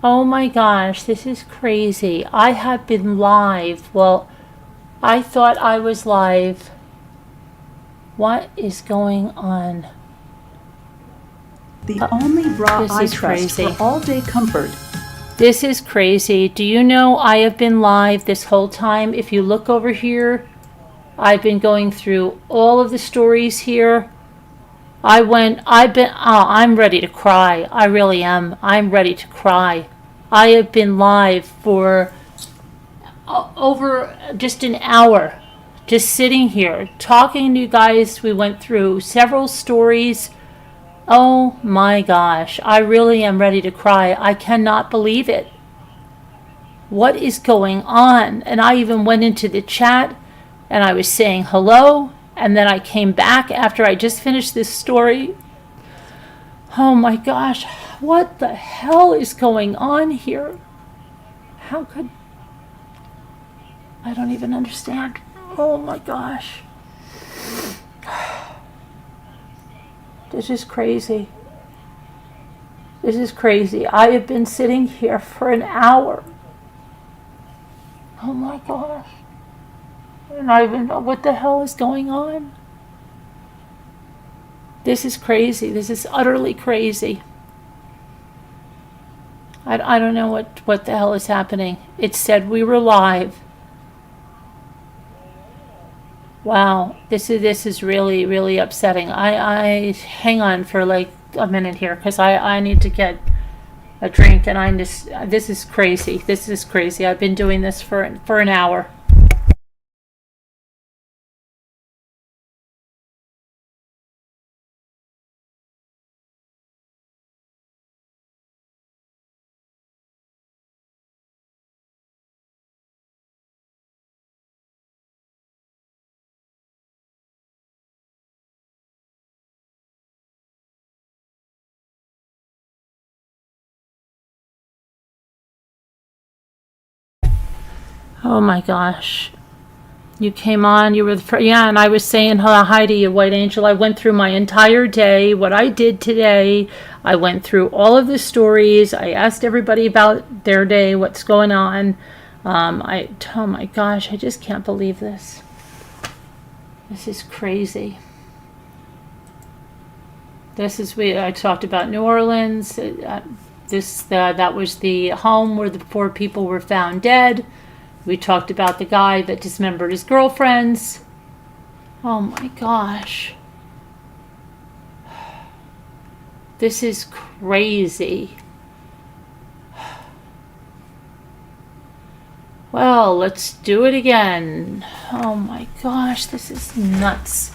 Oh my gosh, this is crazy. I have been live. Well, I thought I was live. What is going on? The only bra This I is trust crazy. for all-day comfort. This is crazy. Do you know I have been live this whole time? If you look over here, I've been going through all of the stories here. I'm ready to cry. I really am. I'm ready to cry. I have been live for over just an hour, just sitting here talking to you guys. We went through several stories. Oh my gosh, I really am ready to cry. I cannot believe it. What is going on? And I even went into the chat and I was saying hello. And then I came back after I just finished this story. Oh my gosh, what the hell is going on here? How could... I don't even understand. Oh my gosh. This is crazy. This is crazy. I have been sitting here for an hour. Oh my gosh. And I even know what the hell is going on. This is crazy. This is utterly crazy. I don't know what the hell is happening. It said we were live. Wow, this is really, really upsetting. I hang on for like a minute here because I need to get a drink, and this is crazy. This is crazy. I've been doing this for an hour. Oh my gosh. You came on, you were the first, yeah, and I was saying hi to you, White Angel. I went through my entire day, what I did today. I went through all of the stories. I asked everybody about their day, what's going on. Oh my gosh, I just can't believe this. This is crazy. I talked about New Orleans. That was the home where the 4 people were found dead. We talked about the guy that dismembered his girlfriends. Oh my gosh. This is crazy. Well, let's do it again. Oh my gosh, this is nuts.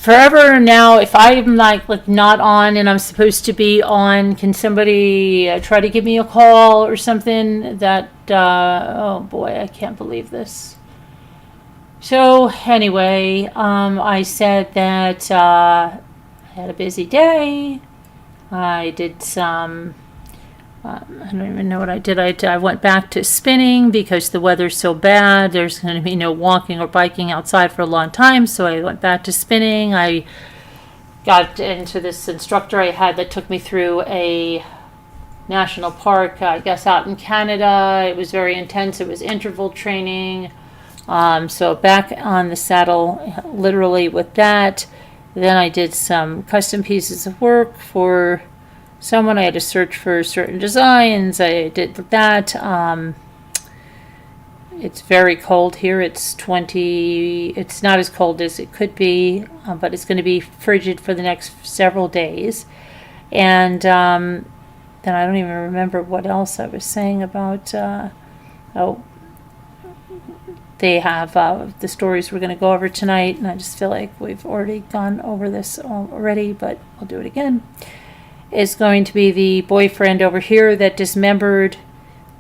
Forever now, if I'm like not on and I'm supposed to be on, can somebody try to give me a call or something? Oh boy, I can't believe this. So anyway, I said that I had a busy day. I did some... I don't even know what I did. I went back to spinning because the weather's so bad. There's going to be no walking or biking outside for a long time, so I went back to spinning. I got into this instructor I had that took me through a national park, I guess out in Canada. It was very intense. It was interval training. So back on the saddle, literally with that. Then I did some custom pieces of work for someone. I had to search for certain designs. I did that. It's very cold here. It's not as cold as it could be, but it's going to be frigid for the next several days. And then I don't even remember what else I was saying about, they have the stories we're going to go over tonight, and I just feel like we've already gone over this already, but I'll do it again. Is going to be the boyfriend over here that dismembered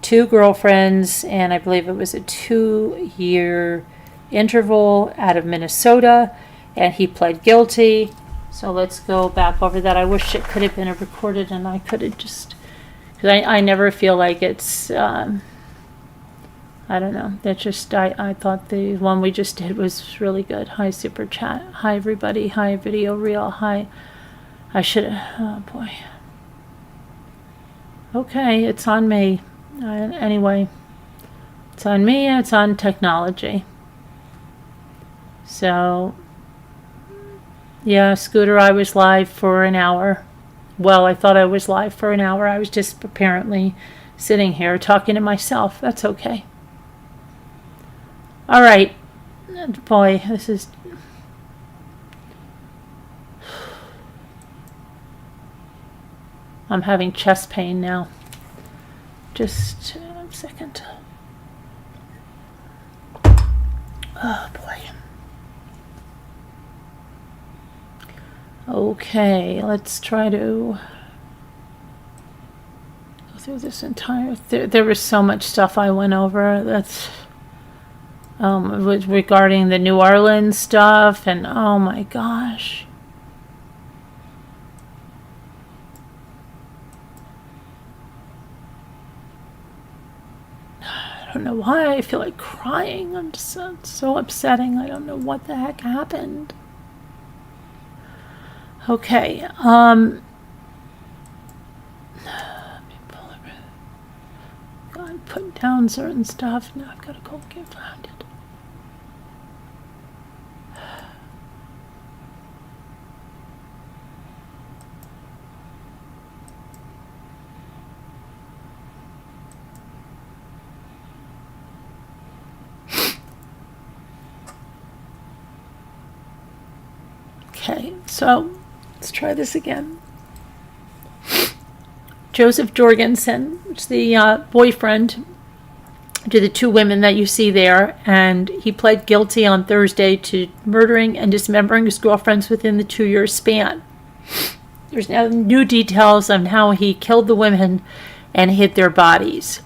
2 girlfriends, and I believe it was a 2-year interval out of Minnesota, and he pled guilty. So let's go back over that. I wish it could have been recorded and I could have just, because I never feel like it's, I don't know. That's just, I thought the one we just did was really good. Hi, Super Chat. Hi, everybody. Hi, Video Reel. Hi. I should, oh boy. Okay, it's on me. Anyway, it's on me and it's on technology. So, yeah, Scooter, I was live for an hour. Well, I thought I was live for an hour. I was just apparently sitting here talking to myself. That's okay. All right. Boy, this is... I'm having chest pain now. Just a second. Oh, boy. Okay, let's try to go through this entire... There was so much stuff I went over. That's... regarding the New Orleans stuff, and oh my gosh. I don't know why I feel like crying. I'm just so upsetting. I don't know what the heck happened. Okay, God, put down certain stuff. Now I've got to go get found it. Okay, so let's try this again. Joseph Jorgensen, which is the boyfriend to the two women that you see there, and he pled guilty on Thursday to murdering and dismembering his girlfriends within the 2-year span. There's now new details on how he killed the women and hid their bodies.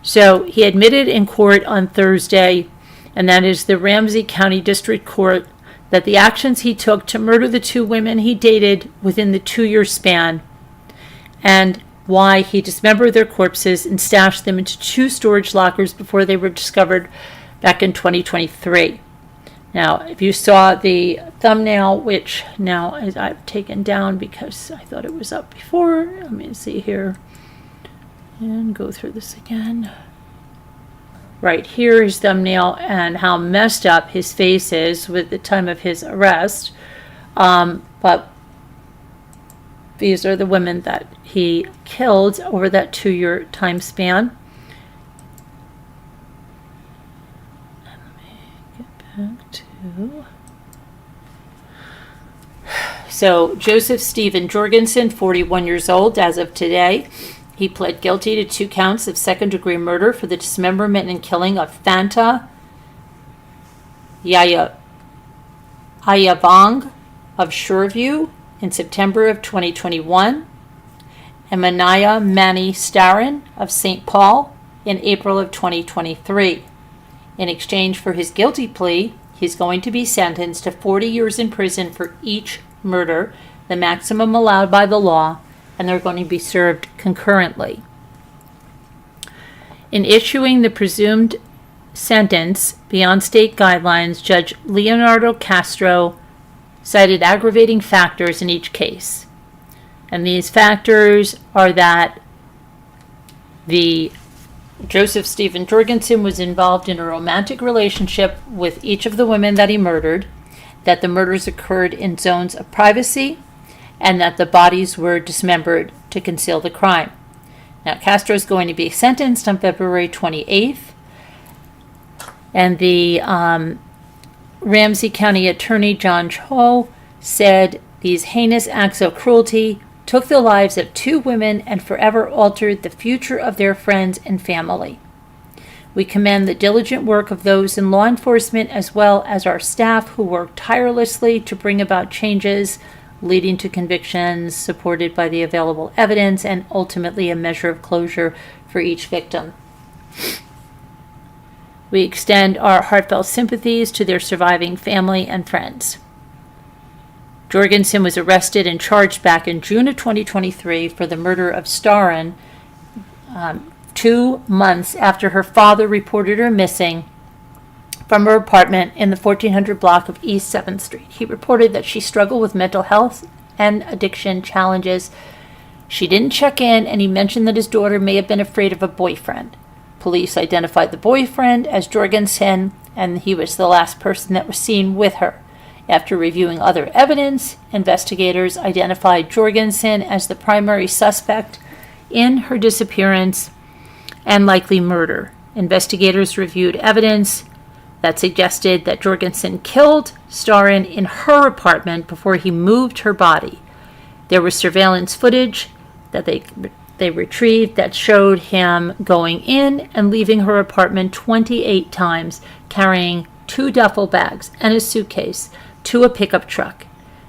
So he admitted in court on Thursday, and that is the Ramsey County District Court, that the actions he took to murder the two women he dated within the 2-year span, and why he dismembered their corpses and stashed them into 2 storage lockers before they were discovered back in 2023. Now, if you saw the thumbnail, which now I've taken down because I thought it was up before, let me see here and go through this again. Right here is thumbnail and how messed up his face is with the time of his arrest. But these are the women that he killed over that 2-year time span. Let me get back to... So Joseph Stephen Jorgensen, 41 years old as of today. He pled guilty to 2 counts of second-degree murder for the dismemberment and killing of Fanta Ayavong of Shoreview in September of 2021, and Manaya Mani Starin of St. Paul in April of 2023. In exchange for his guilty plea, he's going to be sentenced to 40 years in prison for each murder, the maximum allowed by the law, and they're going to be served concurrently. In issuing the presumed sentence beyond state guidelines, Judge Leonardo Castro cited aggravating factors in each case. And these factors are that the Joseph Stephen Jorgensen was involved in a romantic relationship with each of the women that he murdered, that the murders occurred in zones of privacy, and that the bodies were dismembered to conceal the crime. Now, Castro is going to be sentenced on February 28th, and the Ramsey County Attorney John Cho said these heinous acts of cruelty took the lives of 2 women and forever altered the future of their friends and family. We commend the diligent work of those in law enforcement as well as our staff who work tirelessly to bring about changes leading to convictions supported by the available evidence and ultimately a measure of closure for each victim. We extend our heartfelt sympathies to their surviving family and friends. Jorgensen was arrested and charged back in June of 2023 for the murder of Starin, 2 months after her father reported her missing from her apartment in the 1400 block of East 7th Street. He reported that she struggled with mental health and addiction challenges. She didn't check in, and he mentioned that his daughter may have been afraid of a boyfriend. Police identified the boyfriend as Jorgensen, and he was the last person that was seen with her. After reviewing other evidence, investigators identified Jorgensen as the primary suspect in her disappearance and likely murder. Investigators reviewed evidence that suggested that Jorgensen killed Starin in her apartment before he moved her body. There was surveillance footage that they retrieved that showed him going in and leaving her apartment 28 times, carrying 2 duffel bags and a suitcase to a pickup truck.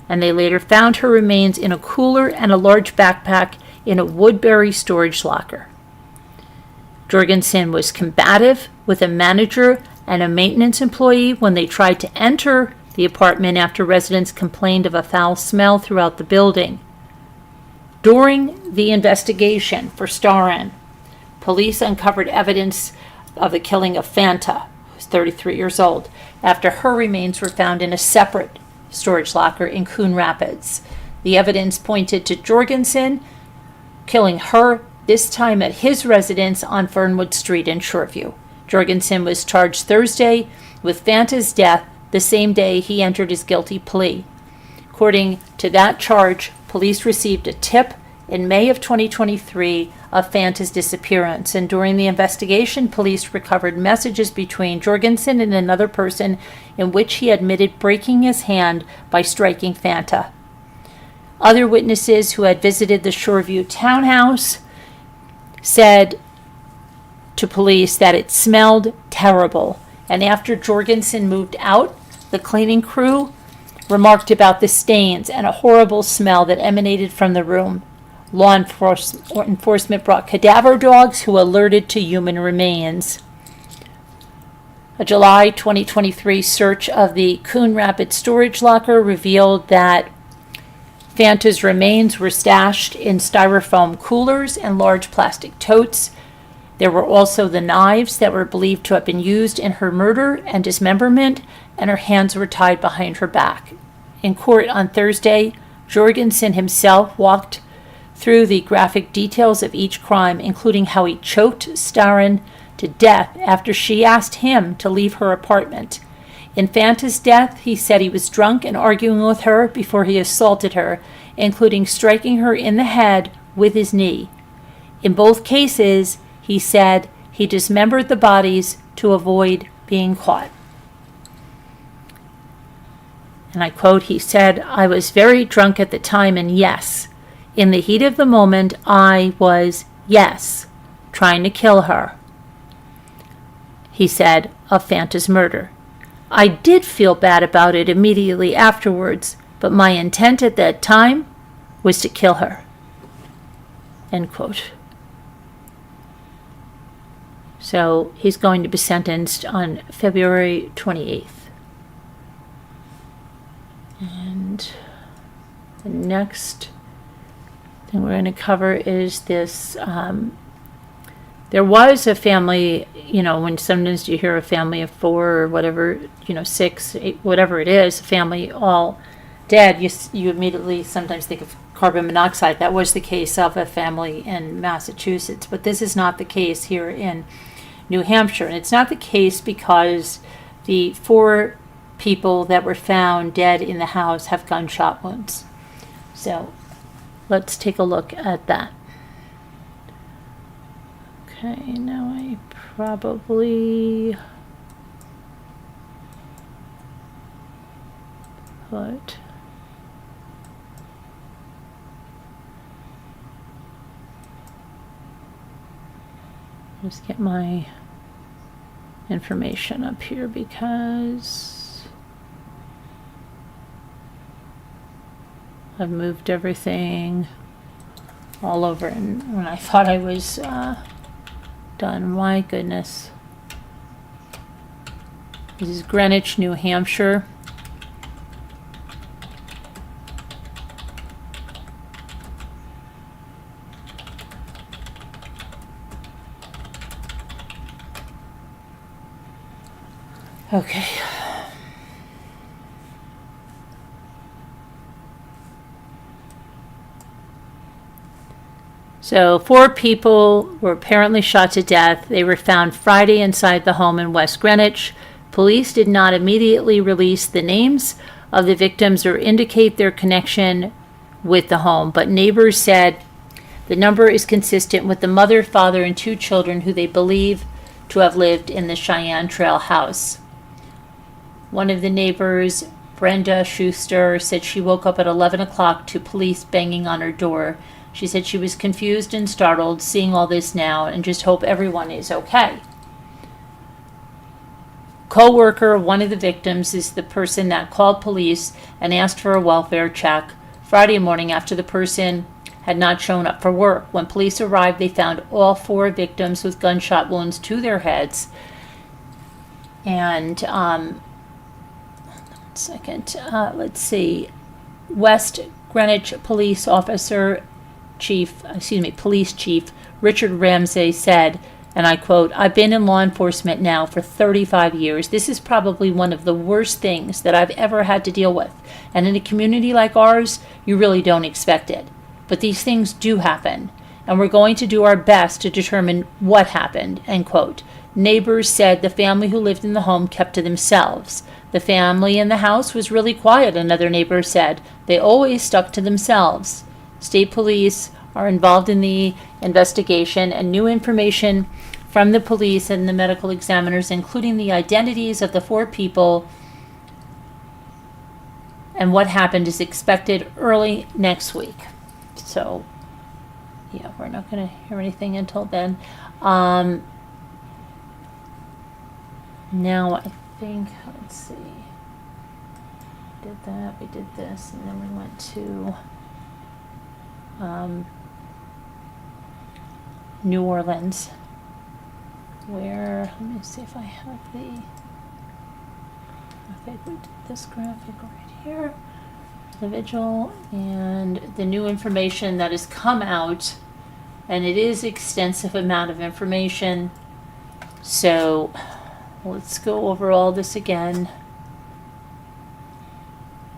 And they later found her remains in a cooler and a large backpack in a Woodbury storage locker. Jorgensen was combative with a manager and a maintenance employee when they tried to enter the apartment after residents complained of a foul smell throughout the building. During the investigation for Starin, police uncovered evidence of the killing of Fanta, who's 33 years old, after her remains were found in a separate storage locker in Coon Rapids. The evidence pointed to Jorgensen killing her, this time at his residence on Fernwood Street in Shoreview. Jorgensen was charged Thursday with Fanta's death the same day he entered his guilty plea. According to that charge, police received a tip in May of 2023 of Fanta's disappearance, and during the investigation, police recovered messages between Jorgensen and another person in which he admitted breaking his hand by striking Fanta. Other witnesses who had visited the Shoreview townhouse said to police that it smelled terrible, and after Jorgensen moved out, the cleaning crew remarked about the stains and a horrible smell that emanated from the room. Law enforcement brought cadaver dogs who alerted to human remains. A July 2023 search of the Coon Rapids storage locker revealed that Fanta's remains were stashed in styrofoam coolers and large plastic totes. There were also the knives that were believed to have been used in her murder and dismemberment, and her hands were tied behind her back. In court on Thursday, Jorgensen himself walked through the graphic details of each crime, including how he choked Starin to death after she asked him to leave her apartment. In Fanta's death, he said he was drunk and arguing with her before he assaulted her, including striking her in the head with his knee. In both cases, he said he dismembered the bodies to avoid being caught. And I quote, he said, "I was very drunk at the time, and yes, in the heat of the moment, I was, yes, trying to kill her," he said of Fanta's murder. "I did feel bad about it immediately afterwards, but my intent at that time was to kill her." End quote. So he's going to be sentenced on February 28th. And the next thing we're going to cover is this. There was a family, when sometimes you hear a family of 4 or whatever, 6, 8, whatever it is, a family all dead, you immediately sometimes think of carbon monoxide. That was the case of a family in Massachusetts, but this is not the case here in New Hampshire. And it's not the case because the 4 people that were found dead in the house have gunshot wounds. So let's take a look at that. Okay, now I probably put just get my information up here because I've moved everything all over, and when I thought I was done, my goodness. This is Greenwich, New Hampshire. Okay. So 4 people were apparently shot to death. They were found Friday inside the home in West Greenwich. Police did not immediately release the names of the victims or indicate their connection with the home, but neighbors said the number is consistent with the mother, father, and 2 children who they believe to have lived in the Cheyenne Trail house. One of the neighbors, Brenda Schuster, said she woke up at 11 o'clock to police banging on her door. She said she was confused and startled seeing all this now and just hope everyone is okay. Co-worker of one of the victims is the person that called police and asked for a welfare check Friday morning after the person had not shown up for work. When police arrived, they found all 4 victims with gunshot wounds to their heads. And, let's see. West Greenwich Police Chief Richard Ramsey said, and I quote, "I've been in law enforcement now for 35 years. This is probably one of the worst things that I've ever had to deal with. And in a community like ours, you really don't expect it. But these things do happen, and we're going to do our best to determine what happened," end quote. Neighbors said the family who lived in the home kept to themselves. The family in the house was really quiet, another neighbor said. They always stuck to themselves. State police are involved in the investigation, and new information from the police and the medical examiners, including the identities of the 4 people and what happened, is expected early next week. So, yeah, we're not going to hear anything until then. Now, I think, let's see. We did that, we did this, and then we went to New Orleans, where, let me see if I have I think we did this graphic right here, the vigil, and the new information that has come out, and it is extensive amount of information, so let's go over all this again.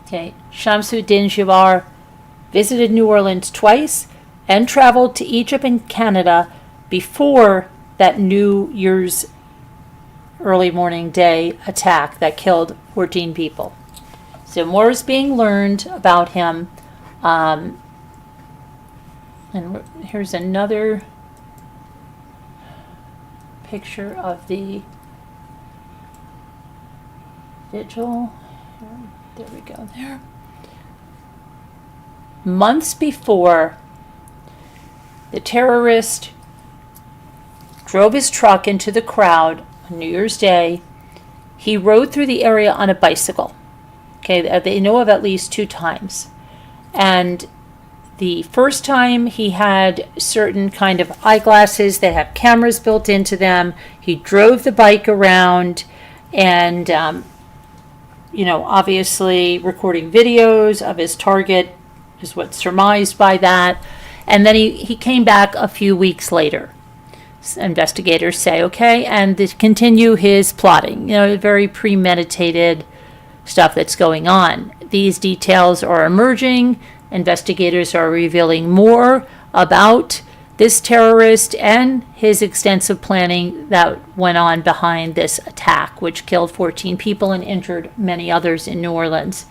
Okay, Shamsuddin Jabbar visited New Orleans twice and traveled to Egypt and Canada before that New Year's early morning day attack that killed 14 people. So more is being learned about him. And here's another picture of the vigil. There we go there. Months before, the terrorist drove his truck into the crowd on New Year's Day. He rode through the area on a bicycle. Okay, they know of at least 2 times. And the first time he had certain kind of eyeglasses that have cameras built into them. He drove the bike around and, obviously recording videos of his target is what's surmised by that. And then he came back a few weeks later. Investigators say, okay, and to continue his plotting, very premeditated stuff that's going on. These details are emerging. Investigators are revealing more about this terrorist and his extensive planning that went on behind this attack, which killed 14 people and injured many others in New Orleans.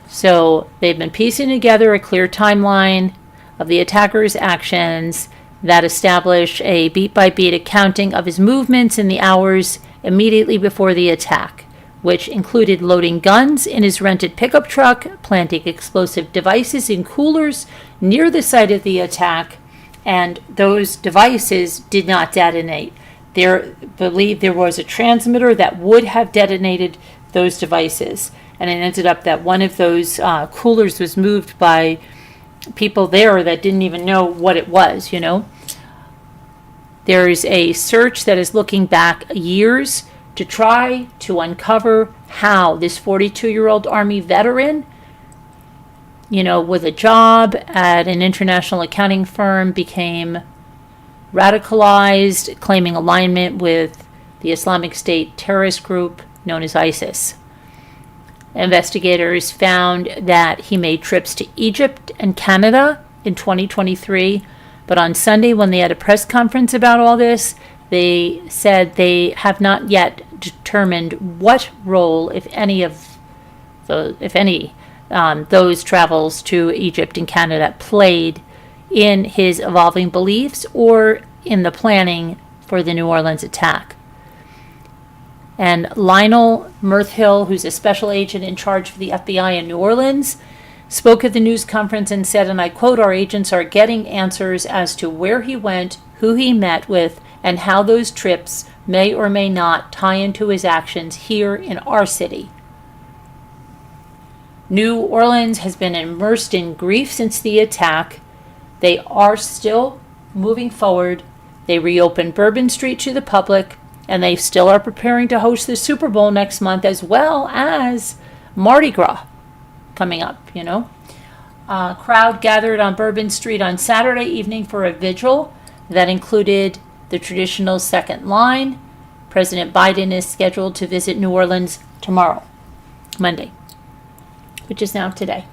So they've been piecing together a clear timeline of the attacker's actions that establish a beat-by-beat accounting of his movements in the hours immediately before the attack, which included loading guns in his rented pickup truck, planting explosive devices in coolers near the site of the attack, and those devices did not detonate. They believed there was a transmitter that would have detonated those devices, and it ended up that one of those coolers was moved by people there that didn't even know what it was, There's a search that is looking back years to try to uncover how this 42-year-old Army veteran, with a job at an international accounting firm, became radicalized, claiming alignment with the Islamic State terrorist group known as ISIS. Investigators found that he made trips to Egypt and Canada in 2023. But on Sunday, when they had a press conference about all this, they said they have not yet determined what role, if any, those travels to Egypt and Canada played in his evolving beliefs or in the planning for the New Orleans attack. And Lionel Mirthill, who's a special agent in charge of the FBI in New Orleans, spoke at the news conference and said, and I quote, "Our agents are getting answers as to where he went, who he met with, and how those trips may or may not tie into his actions here in our city." New Orleans has been immersed in grief since the attack. They are still moving forward. They reopened Bourbon Street to the public, and they still are preparing to host the Super Bowl next month, as well as Mardi Gras coming up, A crowd gathered on Bourbon Street on Saturday evening for a vigil that included the traditional second line. President Biden is scheduled to visit New Orleans tomorrow, Monday, which is now today.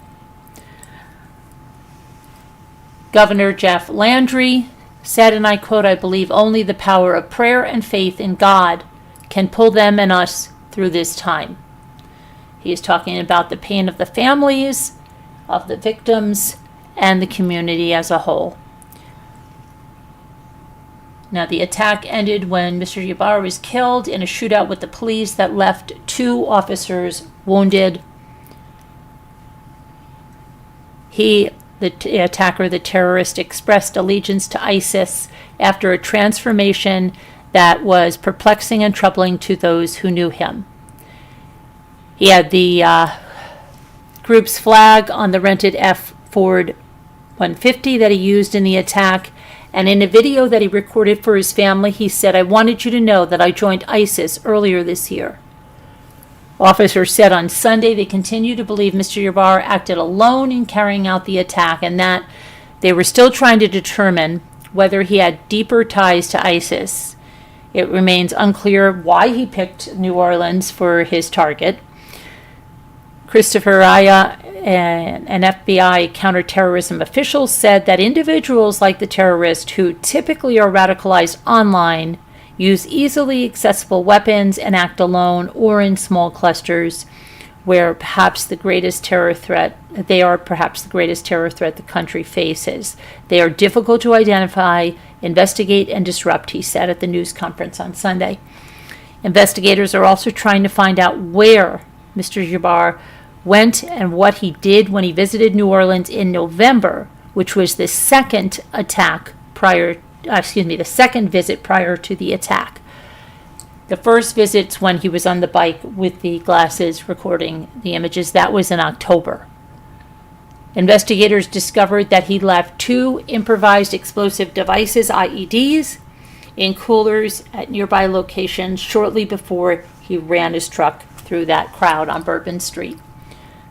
Governor Jeff Landry said, and I quote, "I believe only the power of prayer and faith in God can pull them and us through this time." He is talking about the pain of the families, of the victims, and the community as a whole. Now, the attack ended when Mr. Ybarra was killed in a shootout with the police that left 2 officers wounded. The attacker, the terrorist, expressed allegiance to ISIS after a transformation that was perplexing and troubling to those who knew him. He had the group's flag on the rented F Ford 150 that he used in the attack, and in a video that he recorded for his family, he said, "I wanted you to know that I joined ISIS earlier this year." Officers said on Sunday they continue to believe Mr. Ybarra acted alone in carrying out the attack and that they were still trying to determine whether he had deeper ties to ISIS. It remains unclear why he picked New Orleans for his target. Christopher Aya, an FBI counterterrorism official, said that individuals like the terrorist who typically are radicalized online use easily accessible weapons and act alone or in small clusters where perhaps the greatest terror threat, they are perhaps the greatest terror threat the country faces. They are difficult to identify, investigate, and disrupt, he said at the news conference on Sunday. Investigators are also trying to find out where Mr. Ybarra went and what he did when he visited New Orleans in November, which was the second visit prior to the attack. The first visit's when he was on the bike with the glasses recording the images. That was in October. Investigators discovered that he left 2 improvised explosive devices, IEDs, in coolers at nearby locations shortly before he ran his truck through that crowd on Bourbon Street.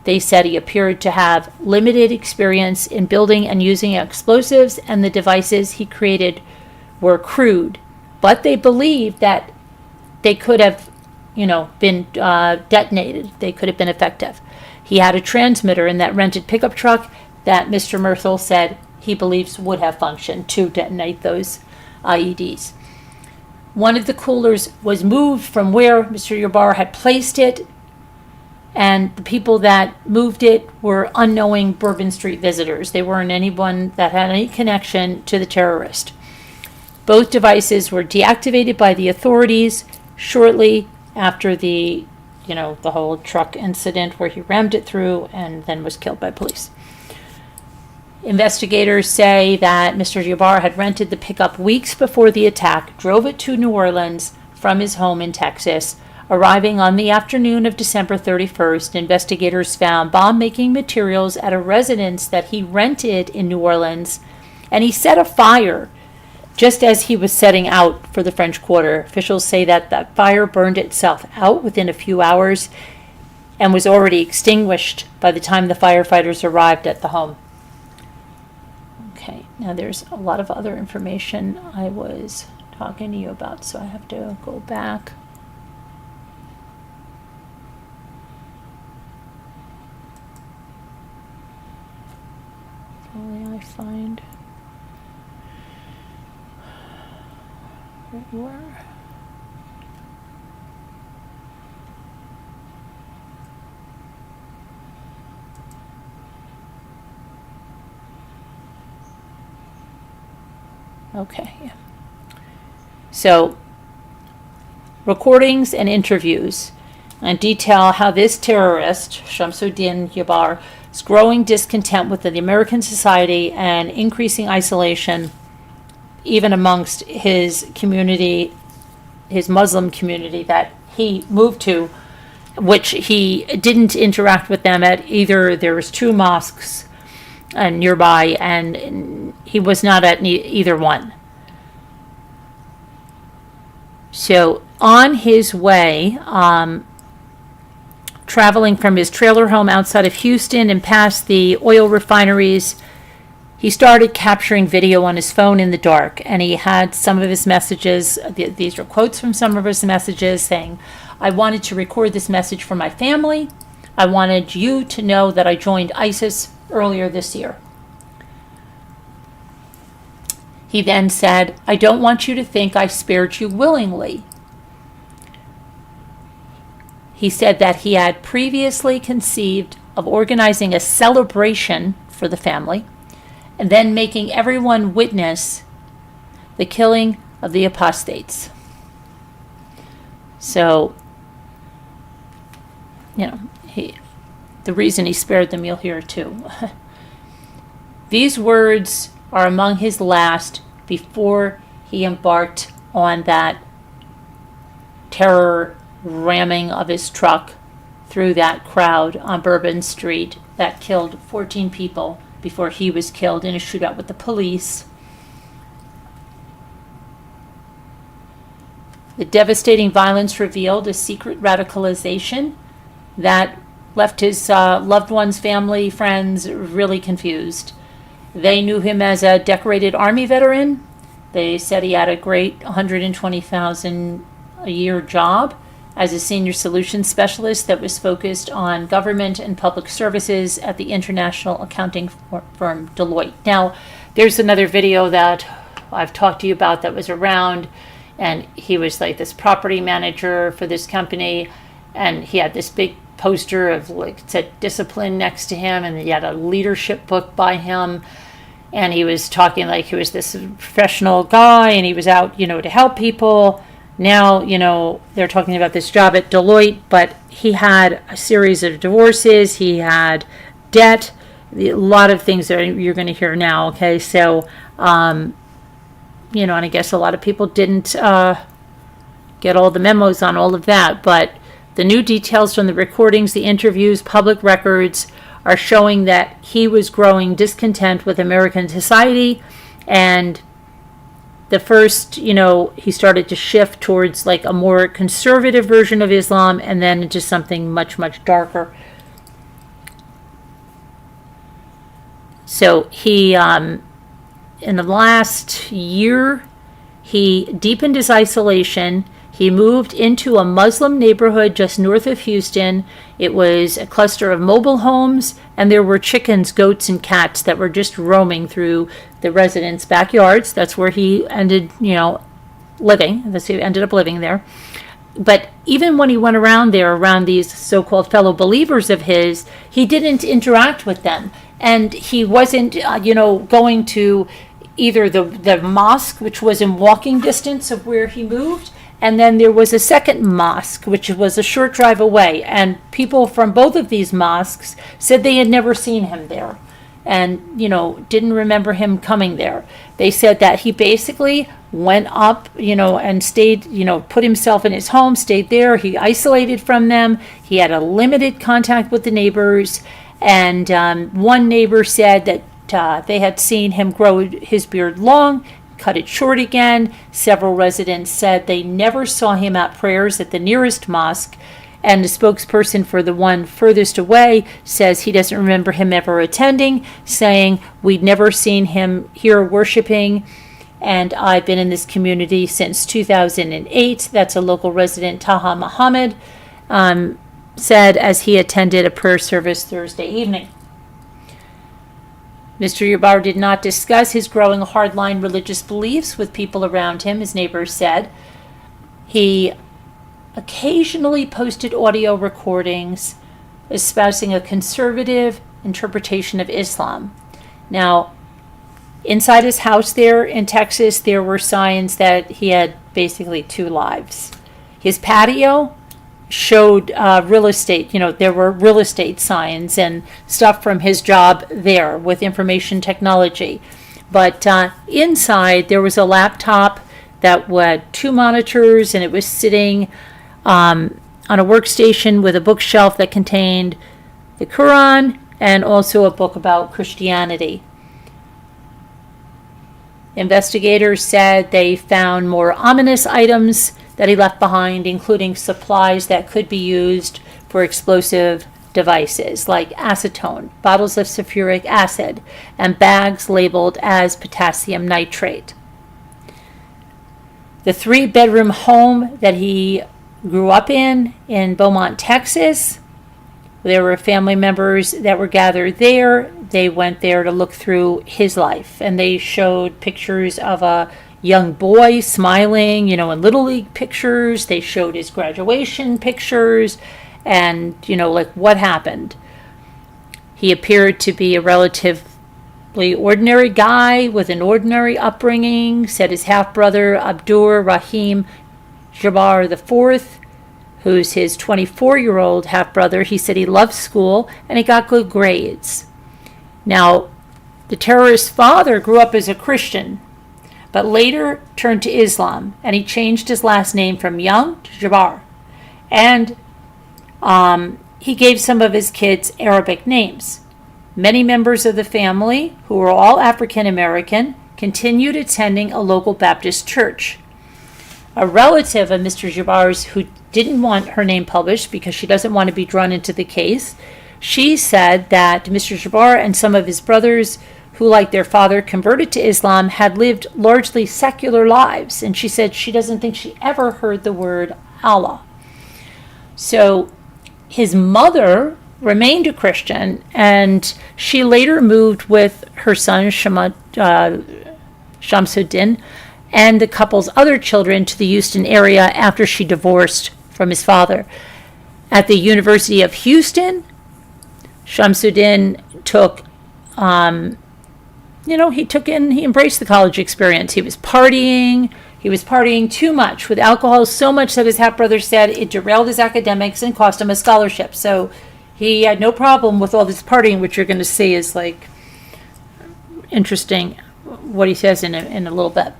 They said he appeared to have limited experience in building and using explosives, and the devices he created were crude. But they believe that they could have, been detonated. They could have been effective. He had a transmitter in that rented pickup truck that Mr. Mirthill said he believes would have functioned to detonate those IEDs. One of the coolers was moved from where Mr. Ybarra had placed it, and the people that moved it were unknowing Bourbon Street visitors. They weren't anyone that had any connection to the terrorist. Both devices were deactivated by the authorities shortly after the whole truck incident where he rammed it through and then was killed by police. Investigators say that Mr. Ybarra had rented the pickup weeks before the attack, drove it to New Orleans from his home in Texas. Arriving on the afternoon of December 31st, investigators found bomb-making materials at a residence that he rented in New Orleans, and he set a fire just as he was setting out for the French Quarter. Officials say that the fire burned itself out within a few hours and was already extinguished by the time the firefighters arrived at the home. Okay, now there's a lot of other information I was talking to you about, so I have to go back. I find where. Okay. So, recordings and interviews and detail how this terrorist, Shamsuddin Yabar's growing discontent with the American society and increasing isolation, even amongst his community, his Muslim community that he moved to, which he didn't interact with them at either. There was 2 mosques nearby, and he was not at either one. So on his way, traveling from his trailer home outside of Houston and past the oil refineries, he started capturing video on his phone in the dark, and he had some of his messages. These are quotes from some of his messages saying, "I wanted to record this message for my family. I wanted you to know that I joined ISIS earlier this year." He then said, "I don't want you to think I spared you willingly." He said that he had previously conceived of organizing a celebration for the family and then making everyone witness the killing of the apostates. So, the reason he spared them, you'll hear too. These words are among his last before he embarked on that terror ramming of his truck through that crowd on Bourbon Street that killed 14 people before he was killed in a shootout with the police. The devastating violence revealed a secret radicalization that left his loved ones, family, friends really confused. They knew him as a decorated Army veteran. They said he had a great $120,000 a year job as a senior solutions specialist that was focused on government and public services at the international accounting firm Deloitte. Now, there's another video that I've talked to you about that was around, and he was like this property manager for this company, and he had this big poster of, like, it said discipline next to him, and he had a leadership book by him, and he was talking like he was this professional guy, and he was out, to help people. Now, they're talking about this job at Deloitte, but he had a series of divorces, he had debt, a lot of things that you're going to hear now, okay? So, and I guess a lot of people didn't get all the memos on all of that, but the new details from the recordings, the interviews, public records are showing that he was growing discontent with American society, and the first, he started to shift towards like a more conservative version of Islam, and then into something much, much darker. So he, in the last year, he deepened his isolation. He moved into a Muslim neighborhood just north of Houston. It was a cluster of mobile homes, and there were chickens, goats, and cats that were just roaming through the residents' backyards. That's where he ended, living. He ended up living there. But even when he went around there, around these so-called fellow believers of his, he didn't interact with them. And he wasn't, going to either the mosque, which was in walking distance of where he moved, and then there was a second mosque, which was a short drive away. And people from both of these mosques said they had never seen him there and, didn't remember him coming there. They said that he basically went up, and stayed, put himself in his home, stayed there. He isolated from them. He had a limited contact with the neighbors. And one neighbor said that they had seen him grow his beard long, cut it short again. Several residents said they never saw him at prayers at the nearest mosque, and the spokesperson for the one furthest away says he doesn't remember him ever attending, saying, "We'd never seen him here worshiping, and I've been in this community since 2008. That's a local resident, Taha Muhammad, said as he attended a prayer service Thursday evening. Mr. Yabar did not discuss his growing hardline religious beliefs with people around him, his neighbors said. He occasionally posted audio recordings espousing a conservative interpretation of Islam. Now, inside his house there in Texas, there were signs that he had basically two lives. His patio showed real estate, there were real estate signs and stuff from his job there with information technology. But inside, there was a laptop that had two monitors, and it was sitting on a workstation with a bookshelf that contained the Quran and also a book about Christianity. Investigators said they found more ominous items that he left behind, including supplies that could be used for explosive devices like acetone, bottles of sulfuric acid, and bags labeled as potassium nitrate. The 3-bedroom home that he grew up in Beaumont, Texas, there were family members that were gathered there. They went there to look through his life, and they showed pictures of a young boy smiling, in Little League pictures. They showed his graduation pictures and, what happened. He appeared to be a relatively ordinary guy with an ordinary upbringing, said his half-brother Abdur Rahim Jabbar IV, who's his 24-year-old half-brother. He said he loved school and he got good grades. Now, the terrorist's father grew up as a Christian, but later turned to Islam, and he changed his last name from Young to Jabbar. And he gave some of his kids Arabic names. Many members of the family, who were all African American, continued attending a local Baptist church. A relative of Mr. Jabbar's, who didn't want her name published because she doesn't want to be drawn into the case, she said that Mr. Jabbar and some of his brothers, who, like their father, converted to Islam, had lived largely secular lives. And she said she doesn't think she ever heard the word Allah. So his mother remained a Christian, and she later moved with her son, Shamsuddin, and the couple's other children to the Houston area after she divorced from his father. At the University of Houston, Shamsuddin he embraced the college experience. He was partying too much with alcohol, so much that his half-brother said it derailed his academics and cost him a scholarship. So he had no problem with all this partying, which you're going to see is interesting what he says in a little bit.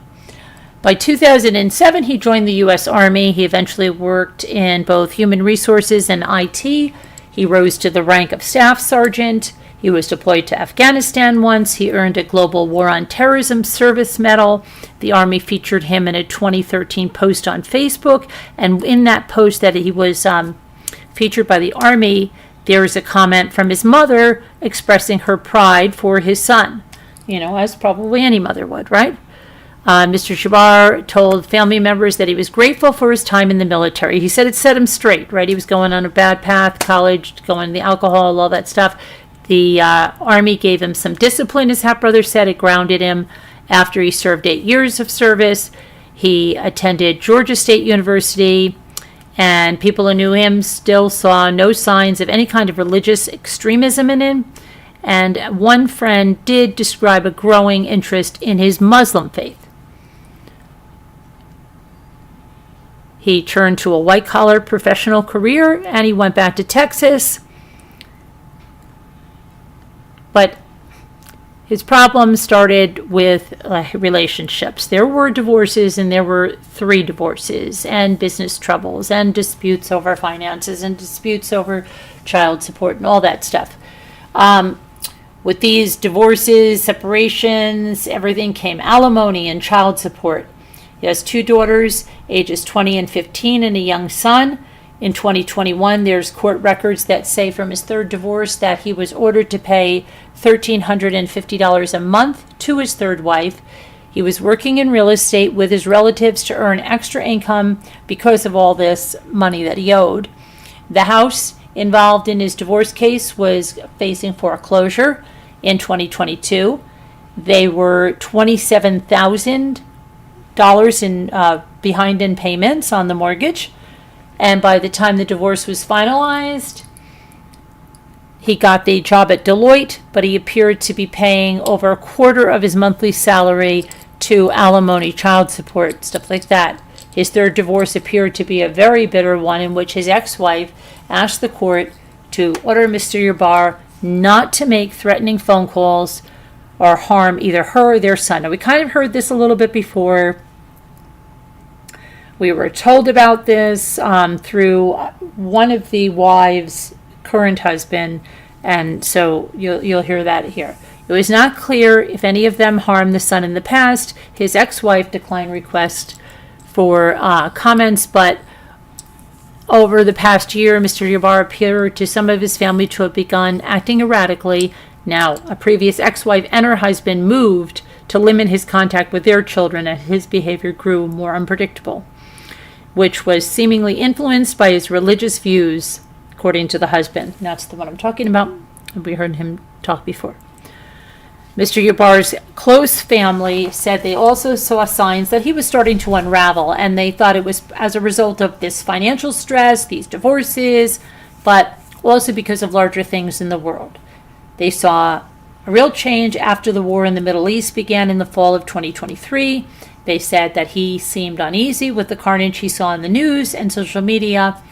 By 2007, he joined the U.S. Army. He eventually worked in both human resources and IT. He rose to the rank of staff sergeant. He was deployed to Afghanistan once. He earned a Global War on Terrorism Service Medal. The Army featured him in a 2013 post on Facebook. And in that post that he was featured by the Army, there was a comment from his mother expressing her pride for his son, as probably any mother would, right? Mr. Jabbar told family members that he was grateful for his time in the military. He said it set him straight, right? He was going on a bad path, college, going to the alcohol, all that stuff. The Army gave him some discipline, his half-brother said. It grounded him after he served 8 years of service. He attended Georgia State University, and people who knew him still saw no signs of any kind of religious extremism in him. And one friend did describe a growing interest in his Muslim faith. He turned to a white-collar professional career, and he went back to Texas. But his problems started with relationships. There were divorces, and there were 3 divorces, and business troubles, and disputes over finances, and disputes over child support, and all that stuff. With these divorces, separations, everything came alimony and child support. He has 2 daughters, ages 20 and 15, and a young son. In 2021, there's court records that say from his 3rd divorce that he was ordered to pay $1,350 a month to his 3rd wife. He was working in real estate with his relatives to earn extra income because of all this money that he owed. The house involved in his divorce case was facing foreclosure. In 2022, they were $27,000 in behind in payments on the mortgage. And by the time the divorce was finalized, he got the job at Deloitte, but he appeared to be paying over a quarter of his monthly salary to alimony, child support, stuff like that. His third divorce appeared to be a very bitter one, in which his ex-wife asked the court to order Mr. Yabar not to make threatening phone calls or harm either her or their son. Now, we kind of heard this a little bit before. We were told about this through one of the wives' current husband, and so you'll hear that here. It was not clear if any of them harmed the son in the past. His ex-wife declined requests for comments, but over the past year, Mr. Yabar appeared to some of his family to have begun acting erratically. Now, a previous ex-wife and her husband moved to limit his contact with their children as his behavior grew more unpredictable, which was seemingly influenced by his religious views, according to the husband. That's the one I'm talking about. We heard him talk before. Mr. Yabar's close family said they also saw signs that he was starting to unravel, and they thought it was as a result of this financial stress, these divorces, but also because of larger things in the world. They saw a real change after the war in the Middle East began in the fall of 2023. They said that he seemed uneasy with the carnage he saw in the news and social media,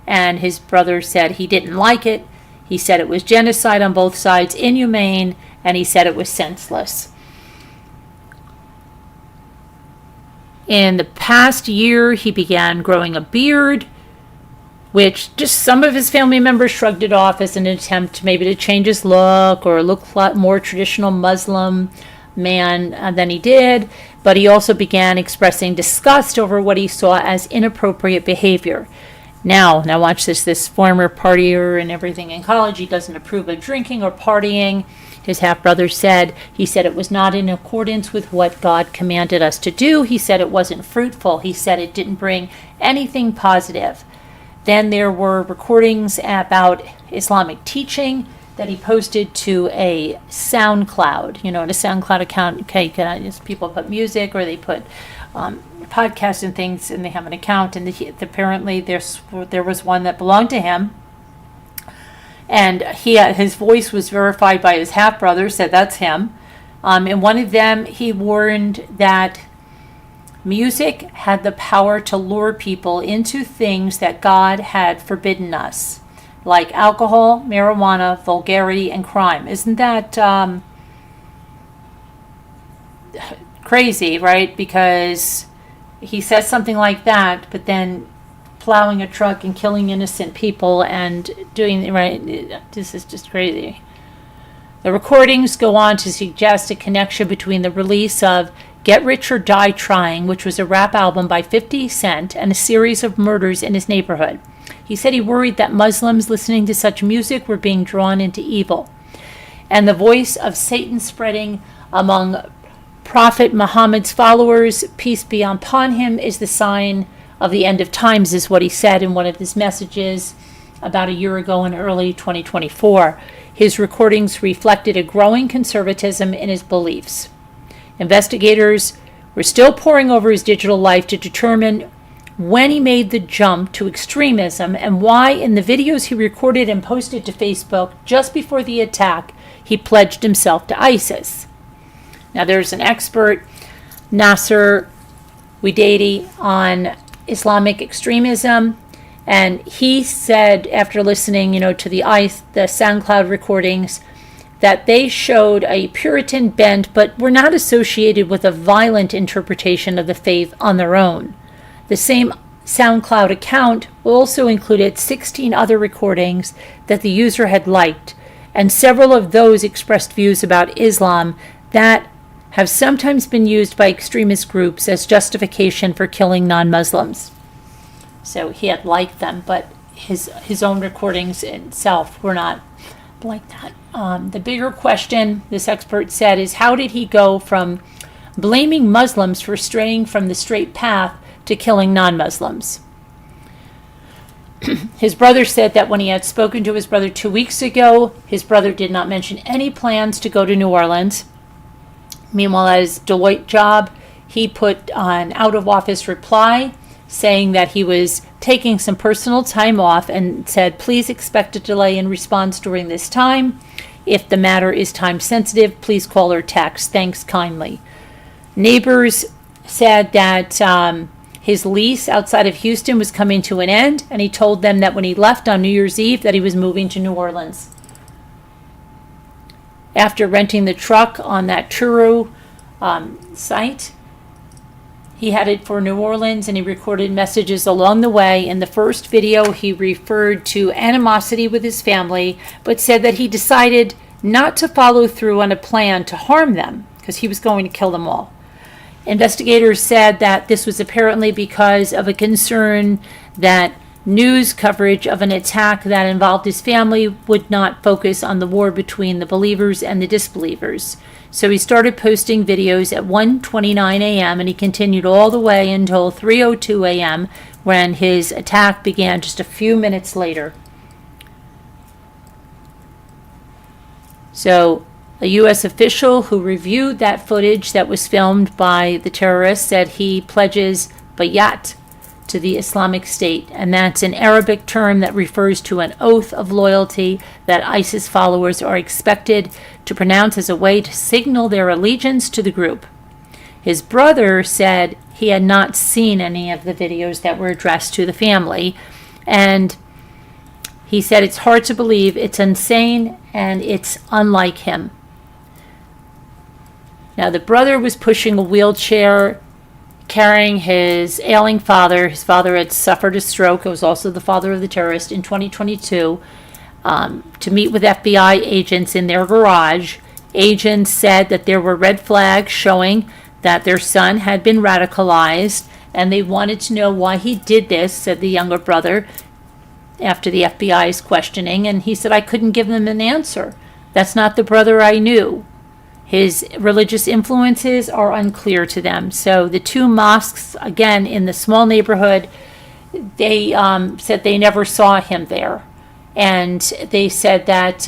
and his brother said he didn't like it. He said it was genocide on both sides, inhumane, and he said it was senseless. In the past year, he began growing a beard, which just some of his family members shrugged it off as an attempt maybe to change his look or look a lot more traditional Muslim man than he did. But he also began expressing disgust over what he saw as inappropriate behavior. Now watch this. This former partier and everything in college, he doesn't approve of drinking or partying. His half-brother said it was not in accordance with what God commanded us to do. He said it wasn't fruitful. He said it didn't bring anything positive. Then there were recordings about Islamic teaching that he posted to a SoundCloud. In a SoundCloud account, people put music or they put podcasts and things, and they have an account. And apparently there was one that belonged to him. And his voice was verified by his half-brother, said that's him. In one of them, he warned that music had the power to lure people into things that God had forbidden us, like alcohol, marijuana, vulgarity, and crime. Isn't that crazy, right? Because he says something like that, but then plowing a truck and killing innocent people and doing, right? This is just crazy. The recordings go on to suggest a connection between the release of Get Rich or Die Trying, which was a rap album by 50 Cent, and a series of murders in his neighborhood. He said he worried that Muslims listening to such music were being drawn into evil. And the voice of Satan spreading among Prophet Muhammad's followers, peace be upon him, is the sign of the end of times, is what he said in one of his messages about a year ago in early 2024. His recordings reflected a growing conservatism in his beliefs. Investigators were still poring over his digital life to determine when he made the jump to extremism and why in the videos he recorded and posted to Facebook just before the attack, he pledged himself to ISIS. Now there's an expert, Nasser Widadi, on Islamic extremism, and he said after listening, to the SoundCloud recordings, that they showed a Puritan bent, but were not associated with a violent interpretation of the faith on their own. The same SoundCloud account also included 16 other recordings that the user had liked, and several of those expressed views about Islam that have sometimes been used by extremist groups as justification for killing non-Muslims. So he had liked them, but his own recordings itself were not like that. The bigger question, this expert said, is how did he go from blaming Muslims for straying from the straight path to killing non-Muslims? His brother said that when he had spoken to his brother 2 weeks ago, his brother did not mention any plans to go to New Orleans. Meanwhile, at his Deloitte job, he put an out-of-office reply saying that he was taking some personal time off and said, please expect a delay in response during this time. If the matter is time sensitive, please call or text. Thanks kindly. Neighbors said that his lease outside of Houston was coming to an end, and he told them that when he left on New Year's Eve that he was moving to New Orleans. After renting the truck on that Truro site, he headed for New Orleans, and he recorded messages along the way. In the first video, he referred to animosity with his family, but said that he decided not to follow through on a plan to harm them because he was going to kill them all. Investigators said that this was apparently because of a concern that news coverage of an attack that involved his family would not focus on the war between the believers and the disbelievers. So he started posting videos at 1:29 a.m. and he continued all the way until 3:02 a.m. when his attack began just a few minutes later. So a U.S. official who reviewed that footage that was filmed by the terrorists said he pledges bayat to the Islamic State, and that's an Arabic term that refers to an oath of loyalty that ISIS followers are expected to pronounce as a way to signal their allegiance to the group. His brother said he had not seen any of the videos that were addressed to the family, and he said it's hard to believe, it's insane, and it's unlike him. Now, the brother was pushing a wheelchair, carrying his ailing father. His father had suffered a stroke. It was also the father of the terrorist in 2022, to meet with FBI agents in their garage. Agents said that there were red flags showing that their son had been radicalized, and they wanted to know why he did this, said the younger brother, after the FBI's questioning. And he said, I couldn't give them an answer. That's not the brother I knew. His religious influences are unclear to them. So the two mosques, again, in the small neighborhood, they said they never saw him there. And they said that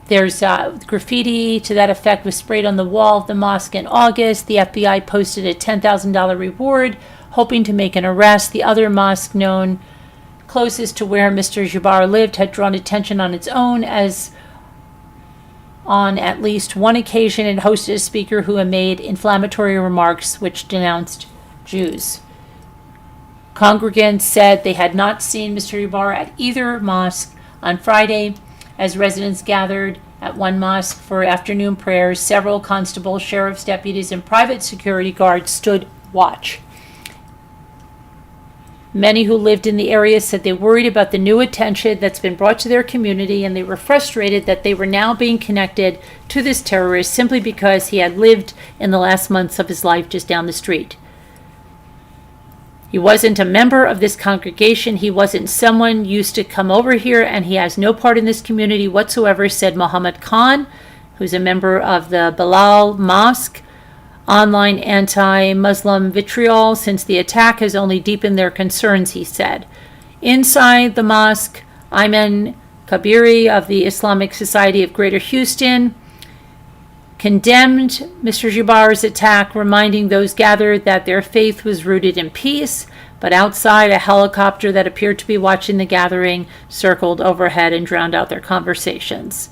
there's graffiti to that effect was sprayed on the wall of the mosque in August. The FBI posted a $10,000 reward, hoping to make an arrest. The other mosque known closest to where Mr. Jabbar lived had drawn attention on its own, as on at least one occasion it hosted a speaker who had made inflammatory remarks which denounced Jews. Congregants said they had not seen Mr. Jabbar at either mosque on Friday. As residents gathered at one mosque for afternoon prayers, several constables, sheriff's deputies, and private security guards stood watch. Many who lived in the area said they worried about the new attention that's been brought to their community, and they were frustrated that they were now being connected to this terrorist simply because he had lived in the last months of his life just down the street. He wasn't a member of this congregation. He wasn't someone used to come over here, and he has no part in this community whatsoever, said Muhammad Khan, who's a member of the Bilal Mosque. Online anti-Muslim vitriol since the attack has only deepened their concerns, he said. Inside the mosque, Ayman Kabiri of the Islamic Society of Greater Houston condemned Mr. Jabbar's attack, reminding those gathered that their faith was rooted in peace. But outside, a helicopter that appeared to be watching the gathering circled overhead and drowned out their conversations.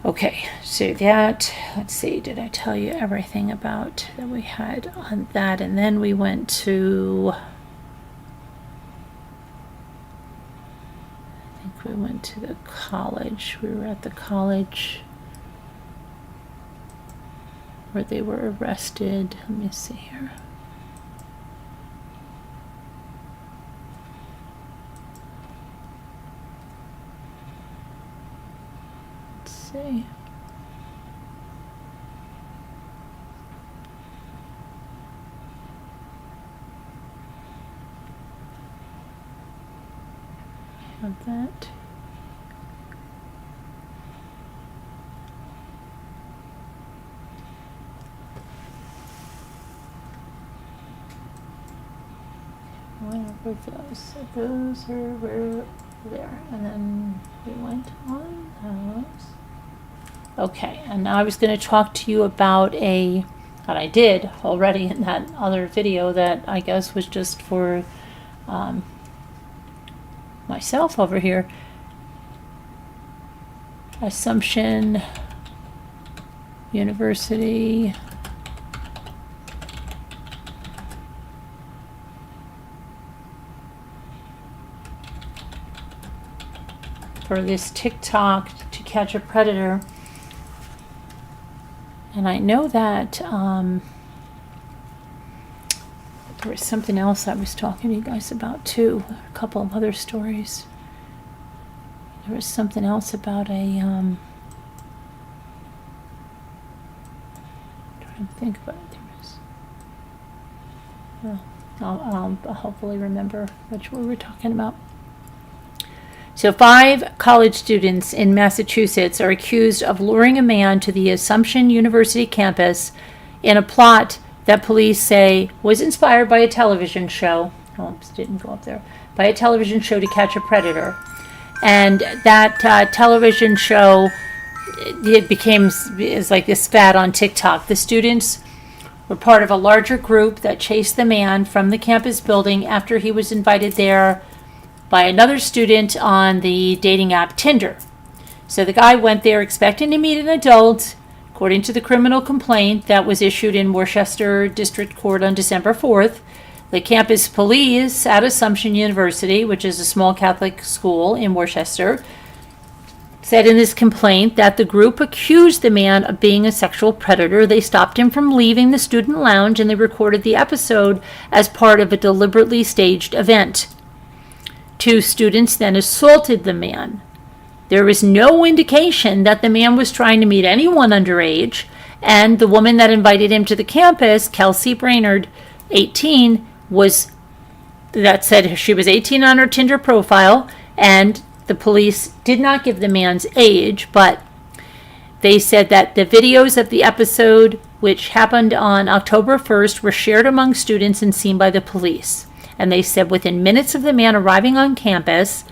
Okay, so that, let's see, did I tell you everything about that we had on that? And then we went to, I think we went to the college. We were at the college where they were arrested. Let me see here. See. Of that. Those were there. And then we went on those. Okay, and now I was going to talk to you about and I did already in that other video that I guess was just for myself over here. Assumption University. For this TikTok to catch a predator. And I know that there was something else I was talking to you guys about too. A couple of other stories. There was something else about trying to think about it. I'll hopefully remember which we were talking about. So 5 college students in Massachusetts are accused of luring a man to the Assumption University campus in a plot that police say was inspired by a television show. Oops, didn't go up there. By a television show to catch a predator. And that television show, is like this fad on TikTok. The students were part of a larger group that chased the man from the campus building after he was invited there by another student on the dating app Tinder. So the guy went there expecting to meet an adult, according to the criminal complaint that was issued in Worcester District Court on December 4th. The campus police at Assumption University, which is a small Catholic school in Worcester, said in this complaint that the group accused the man of being a sexual predator. They stopped him from leaving the student lounge and they recorded the episode as part of a deliberately staged event. 2 students then assaulted the man. There was no indication that the man was trying to meet anyone underage, and the woman that invited him to the campus, Kelsey Brainerd, 18, said she was 18 on her Tinder profile, and the police did not give the man's age, but they said that the videos of the episode, which happened on October 1st, were shared among students and seen by the police. And they said within minutes of the man arriving on campus,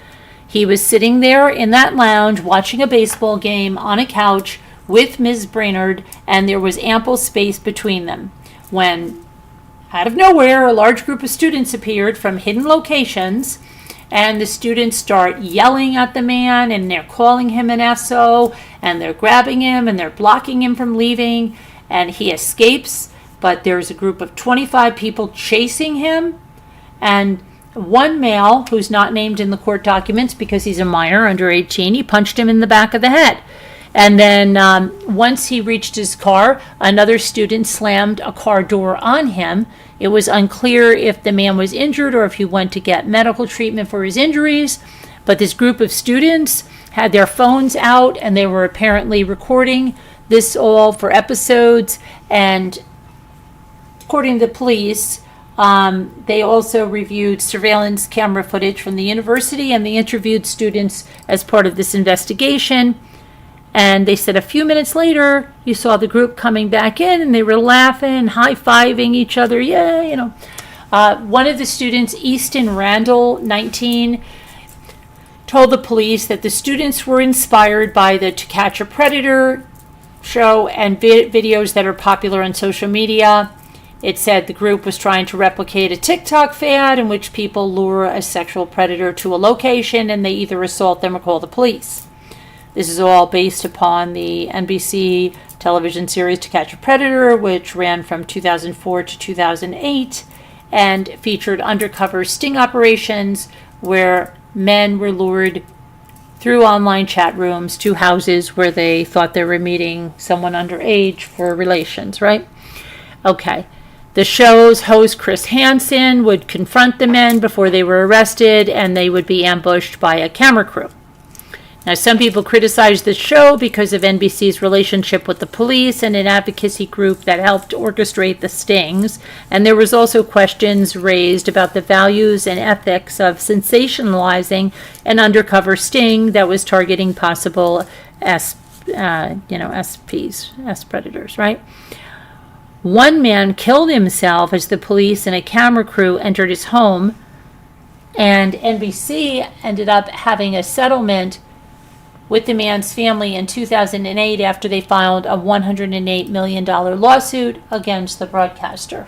he was sitting there in that lounge watching a baseball game on a couch with Ms. Brainerd, and there was ample space between them. When, out of nowhere, a large group of students appeared from hidden locations, and the students start yelling at the man, and they're calling him an SO, and they're grabbing him, and they're blocking him from leaving, and he escapes, but there's a group of 25 people chasing him. And one male, who's not named in the court documents because he's a minor under 18, he punched him in the back of the head. And then once he reached his car, another student slammed a car door on him. It was unclear if the man was injured or if he went to get medical treatment for his injuries. But this group of students had their phones out and they were apparently recording this all for episodes. And according to the police, they also reviewed surveillance camera footage from the university, and they interviewed students as part of this investigation. And they said a few minutes later, you saw the group coming back in, and they were laughing, high-fiving each other. Yeah, you know. One of the students, Easton Randall, 19, told the police that the students were inspired by the To Catch a Predator show and videos that are popular on social media. It said the group was trying to replicate a TikTok fad in which people lure a sexual predator to a location and they either assault them or call the police. This is all based upon the NBC television series To Catch a Predator, which ran from 2004 to 2008 and featured undercover sting operations where men were lured through online chat rooms to houses where they thought they were meeting someone underage for relations, right? Okay. The show's host, Chris Hansen, would confront the men before they were arrested, and they would be ambushed by a camera crew. Now, some people criticized the show because of NBC's relationship with the police and an advocacy group that helped orchestrate the stings. And there was also questions raised about the values and ethics of sensationalizing an undercover sting that was targeting possible SPs, S predators, right? One man killed himself as the police and a camera crew entered his home. And NBC ended up having a settlement with the man's family in 2008 after they filed a $108 million lawsuit against the broadcaster.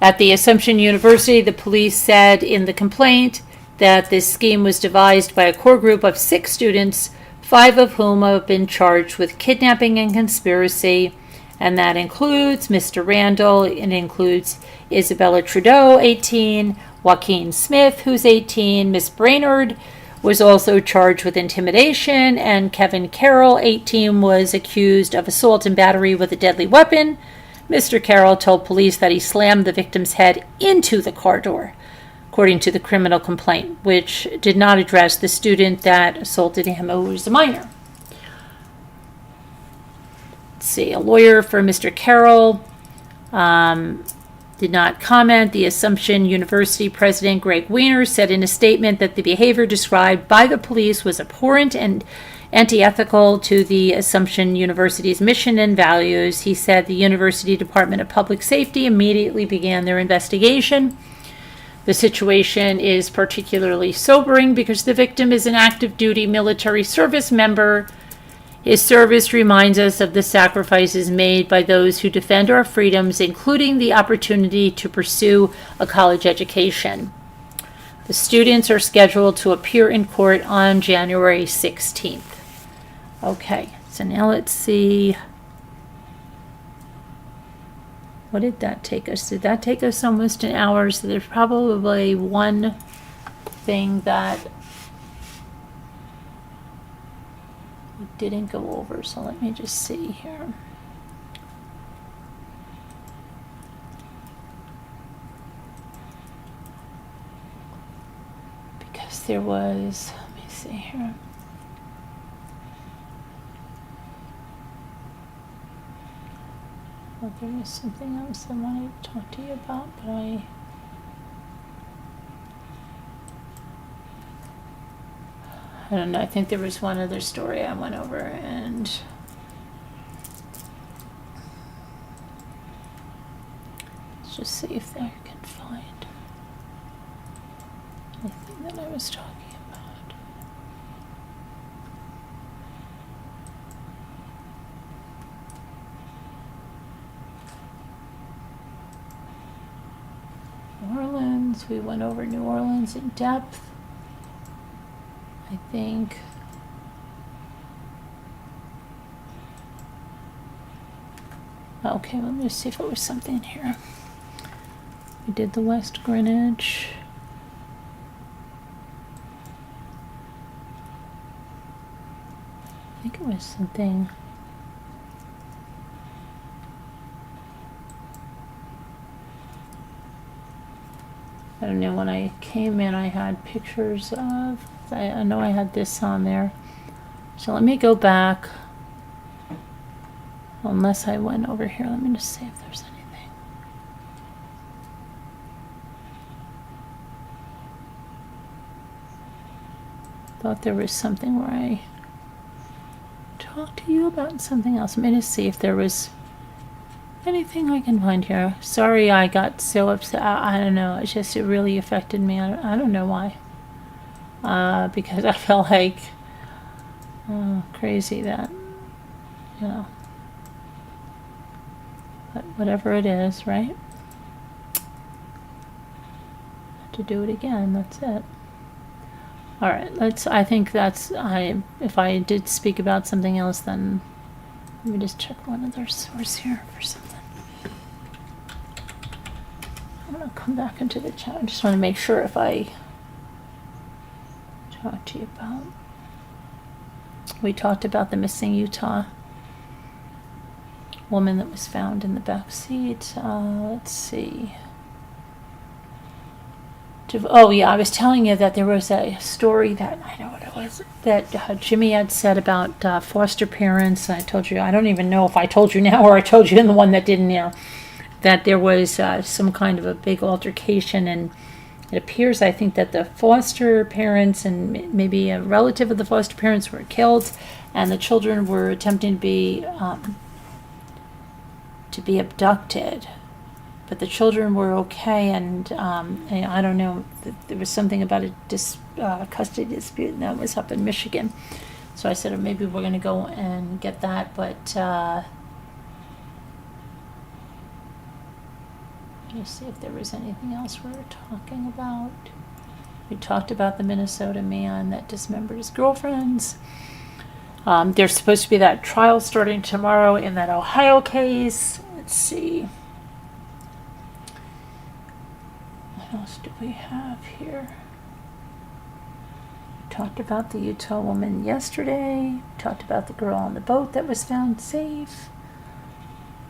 At the Assumption University, the police said in the complaint that this scheme was devised by a core group of 6 students, 5 of whom have been charged with kidnapping and conspiracy, and that includes Mr. Randall, it includes Isabella Trudeau, 18, Joaquin Smith, who's 18, Miss Brainerd was also charged with intimidation, and Kevin Carroll, 18, was accused of assault and battery with a deadly weapon. Mr. Carroll told police that he slammed the victim's head into the car door, according to the criminal complaint, which did not address the student that assaulted him, who was a minor. Let's see, a lawyer for Mr. Carroll did not comment. The Assumption University president, Greg Weiner, said in a statement that the behavior described by the police was abhorrent and anti-ethical to the Assumption University's mission and values. He said the University Department of Public Safety immediately began their investigation. The situation is particularly sobering because the victim is an active duty military service member. His service reminds us of the sacrifices made by those who defend our freedoms, including the opportunity to pursue a college education. The students are scheduled to appear in court on January 16th. Okay, so now let's see. What did that take us? Did that take us almost an hour? So there's probably one thing that we didn't go over. So let me just see here. Because there was, let me see here. Well, there was something else I wanted to talk to you about, but I don't know. I think there was one other story I went over, and let's just see if I can find anything that I was talking about. New Orleans, we went over New Orleans in depth, I think. Okay, let me see if it was something here. We did the West Greenwich. I think it was something. I don't know, when I came in I had pictures of, I know I had this on there. So let me go back. Unless I went over here, let me just see if there's anything. Thought there was something where I talked to you about something else. Let me just see if there was anything I can find here. Sorry I got so upset. I don't know. It's just, it really affected me. I don't know why. Because I felt like crazy that, you know. But whatever it is, right? Have to do it again. That's it. All right. I think that's, if I did speak about something else, then let me just check one other source here for something. I'm going to come back into the chat. I just want to make sure if I talk to you about. We talked about the missing Utah woman that was found in the back seat. Let's see. Oh yeah, I was telling you that there was a story that, I know what it was, that Jimmy had said about foster parents. I told you, I don't even know if I told you now or I told you in the one that didn't air, that there was some kind of a big altercation, and it appears, I think, that the foster parents and maybe a relative of the foster parents were killed, and the children were attempting to be abducted but the children were okay, and I don't know, there was something about a custody dispute, and that was up in Michigan. So I said, maybe we're going to go and get that, but let me see if there was anything else we were talking about. We talked about the Minnesota man that dismembered his girlfriends. There's supposed to be that trial starting tomorrow in that Ohio case. Let's see. What else do we have here? We talked about the Utah woman yesterday. We talked about the girl on the boat that was found safe.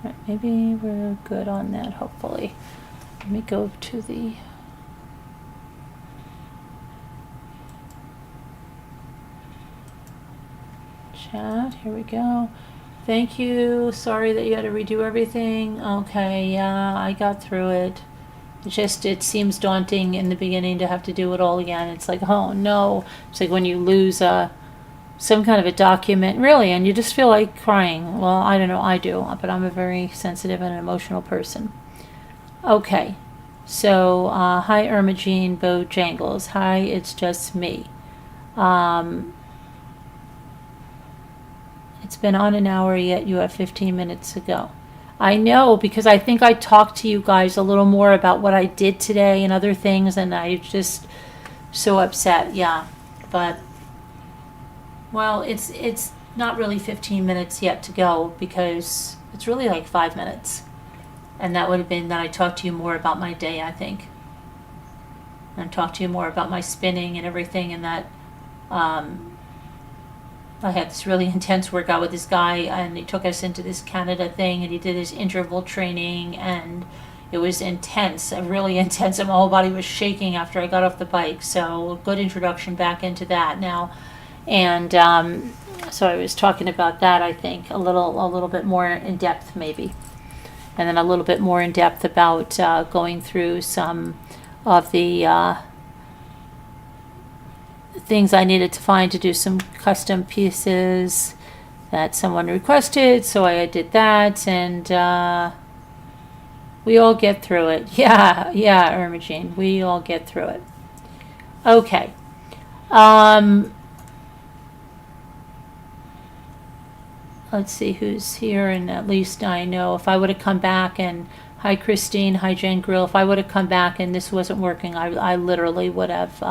Right, maybe we're good on that, hopefully. Let me go to the chat. Here we go. Thank you. Sorry that you had to redo everything. Okay, yeah, I got through it. It seems daunting in the beginning to have to do it all again. It's like, oh no. It's like when you lose some kind of a document, really, and you just feel like crying. Well, I don't know, I do, but I'm a very sensitive and emotional person. Okay, so hi Irma Jean Bojangles. Hi, it's just me. It's been on an hour, yet you have 15 minutes to go. I know, because I think I talked to you guys a little more about what I did today and other things, and I just so upset. Yeah, but well, it's not really 15 minutes yet to go, because it's really like 5 minutes, and that would have been that I talked to you more about my day, I think, and talked to you more about my spinning and everything, and that I had this really intense workout with this guy, and he took us into this Canada thing, and he did his interval training, and it was intense, really intense, and my whole body was shaking after I got off the bike. So a good introduction back into that now. And so I was talking about that, I think, a little bit more in depth maybe. And then a little bit more in depth about going through some of the things I needed to find to do some custom pieces that someone requested, so I did that, and we all get through it. Yeah, Irma Jean, we all get through it. Okay. Let's see who's here, and at least I know if I would have come back and hi Christine, hi Jane Grill, if I would have come back and this wasn't working, I literally would have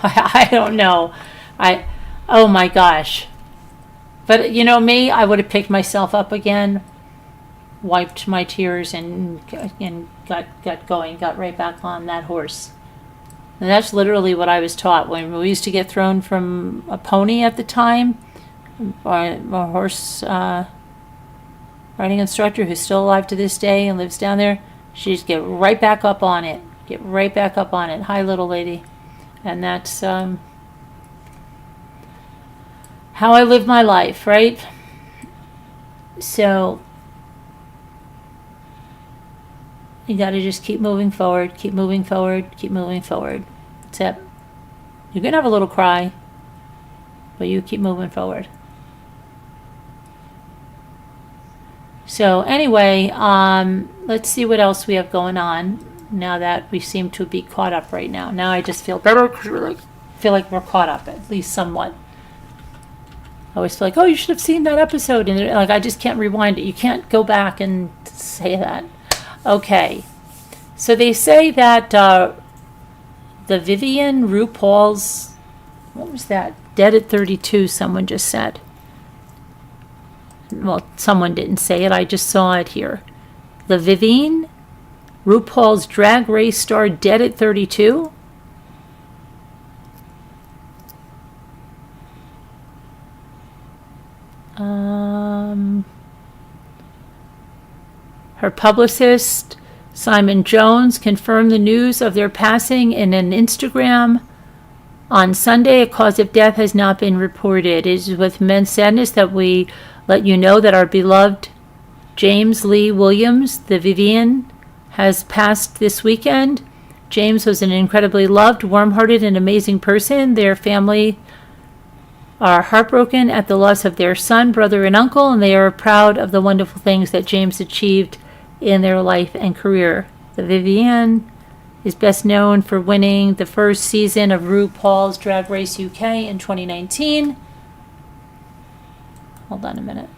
I don't know. Oh my gosh. But you know me, I would have picked myself up again, wiped my tears, and got going, got right back on that horse. And that's literally what I was taught when we used to get thrown from a pony at the time, or a horse riding instructor who's still alive to this day and lives down there. She'd get right back up on it. Get right back up on it. Hi, little lady. And that's how I live my life, right? So you got to just keep moving forward, keep moving forward, keep moving forward. That's it. You're going to have a little cry, but you keep moving forward. So anyway, let's see what else we have going on now that we seem to be caught up right now. Now I just feel better, feel like we're caught up, at least somewhat. I always feel like, oh, you should have seen that episode. And like, I just can't rewind it. You can't go back and say that. Okay. So they say that the Vivienne RuPaul's, what was that? Dead at 32, someone just said. Well, someone didn't say it. I just saw it here. The Vivienne RuPaul's Drag Race star dead at 32? Her publicist, Simon Jones, confirmed the news of their passing in an Instagram on Sunday. A cause of death has not been reported. It is with immense sadness that we let you know that our beloved James Lee Williams, the Vivienne, has passed this weekend. James was an incredibly loved, warm-hearted, and amazing person. Their family are heartbroken at the loss of their son, brother, and uncle, and they are proud of the wonderful things that James achieved in their life and career. The Vivienne is best known for winning the first season of RuPaul's Drag Race UK in 2019. Hold on a minute.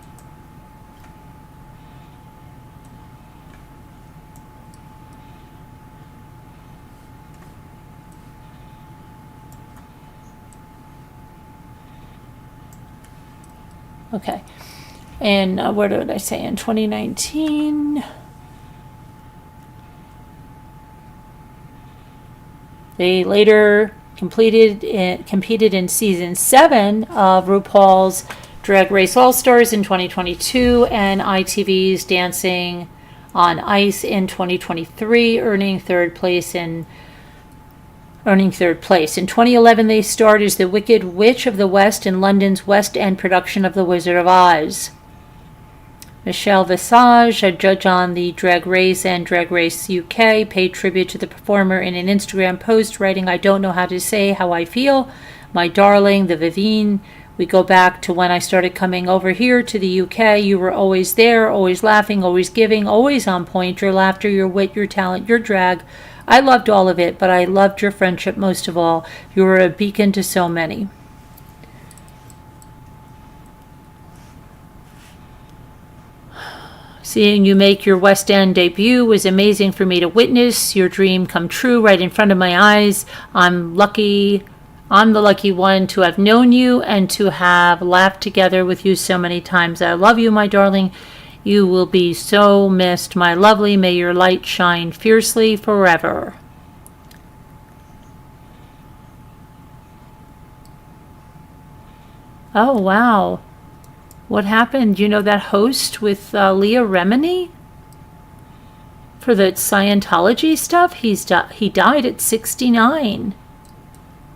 Okay. And where did I say? In 2019. They later competed in season 7 of RuPaul's Drag Race All-Stars in 2022 and ITV's Dancing on Ice in 2023, earning third place. In 2011, they starred as the Wicked Witch of the West in London's West End production of The Wizard of Oz. Michelle Visage, a judge on the Drag Race and Drag Race UK, paid tribute to the performer in an Instagram post, writing, "I don't know how to say how I feel. My darling, the Vivienne. We go back to when I started coming over here to the UK. You were always there, always laughing, always giving, always on point. Your laughter, your wit, your talent, your drag. I loved all of it, but I loved your friendship most of all. You were a beacon to so many." Seeing you make your West End debut was amazing for me to witness. Your dream come true right in front of my eyes. I'm the lucky one to have known you and to have laughed together with you so many times. I love you, my darling. You will be so missed, my lovely. May your light shine fiercely forever. Oh, wow. What happened? You know that host with Leah Remini? For the Scientology stuff? He died at 69.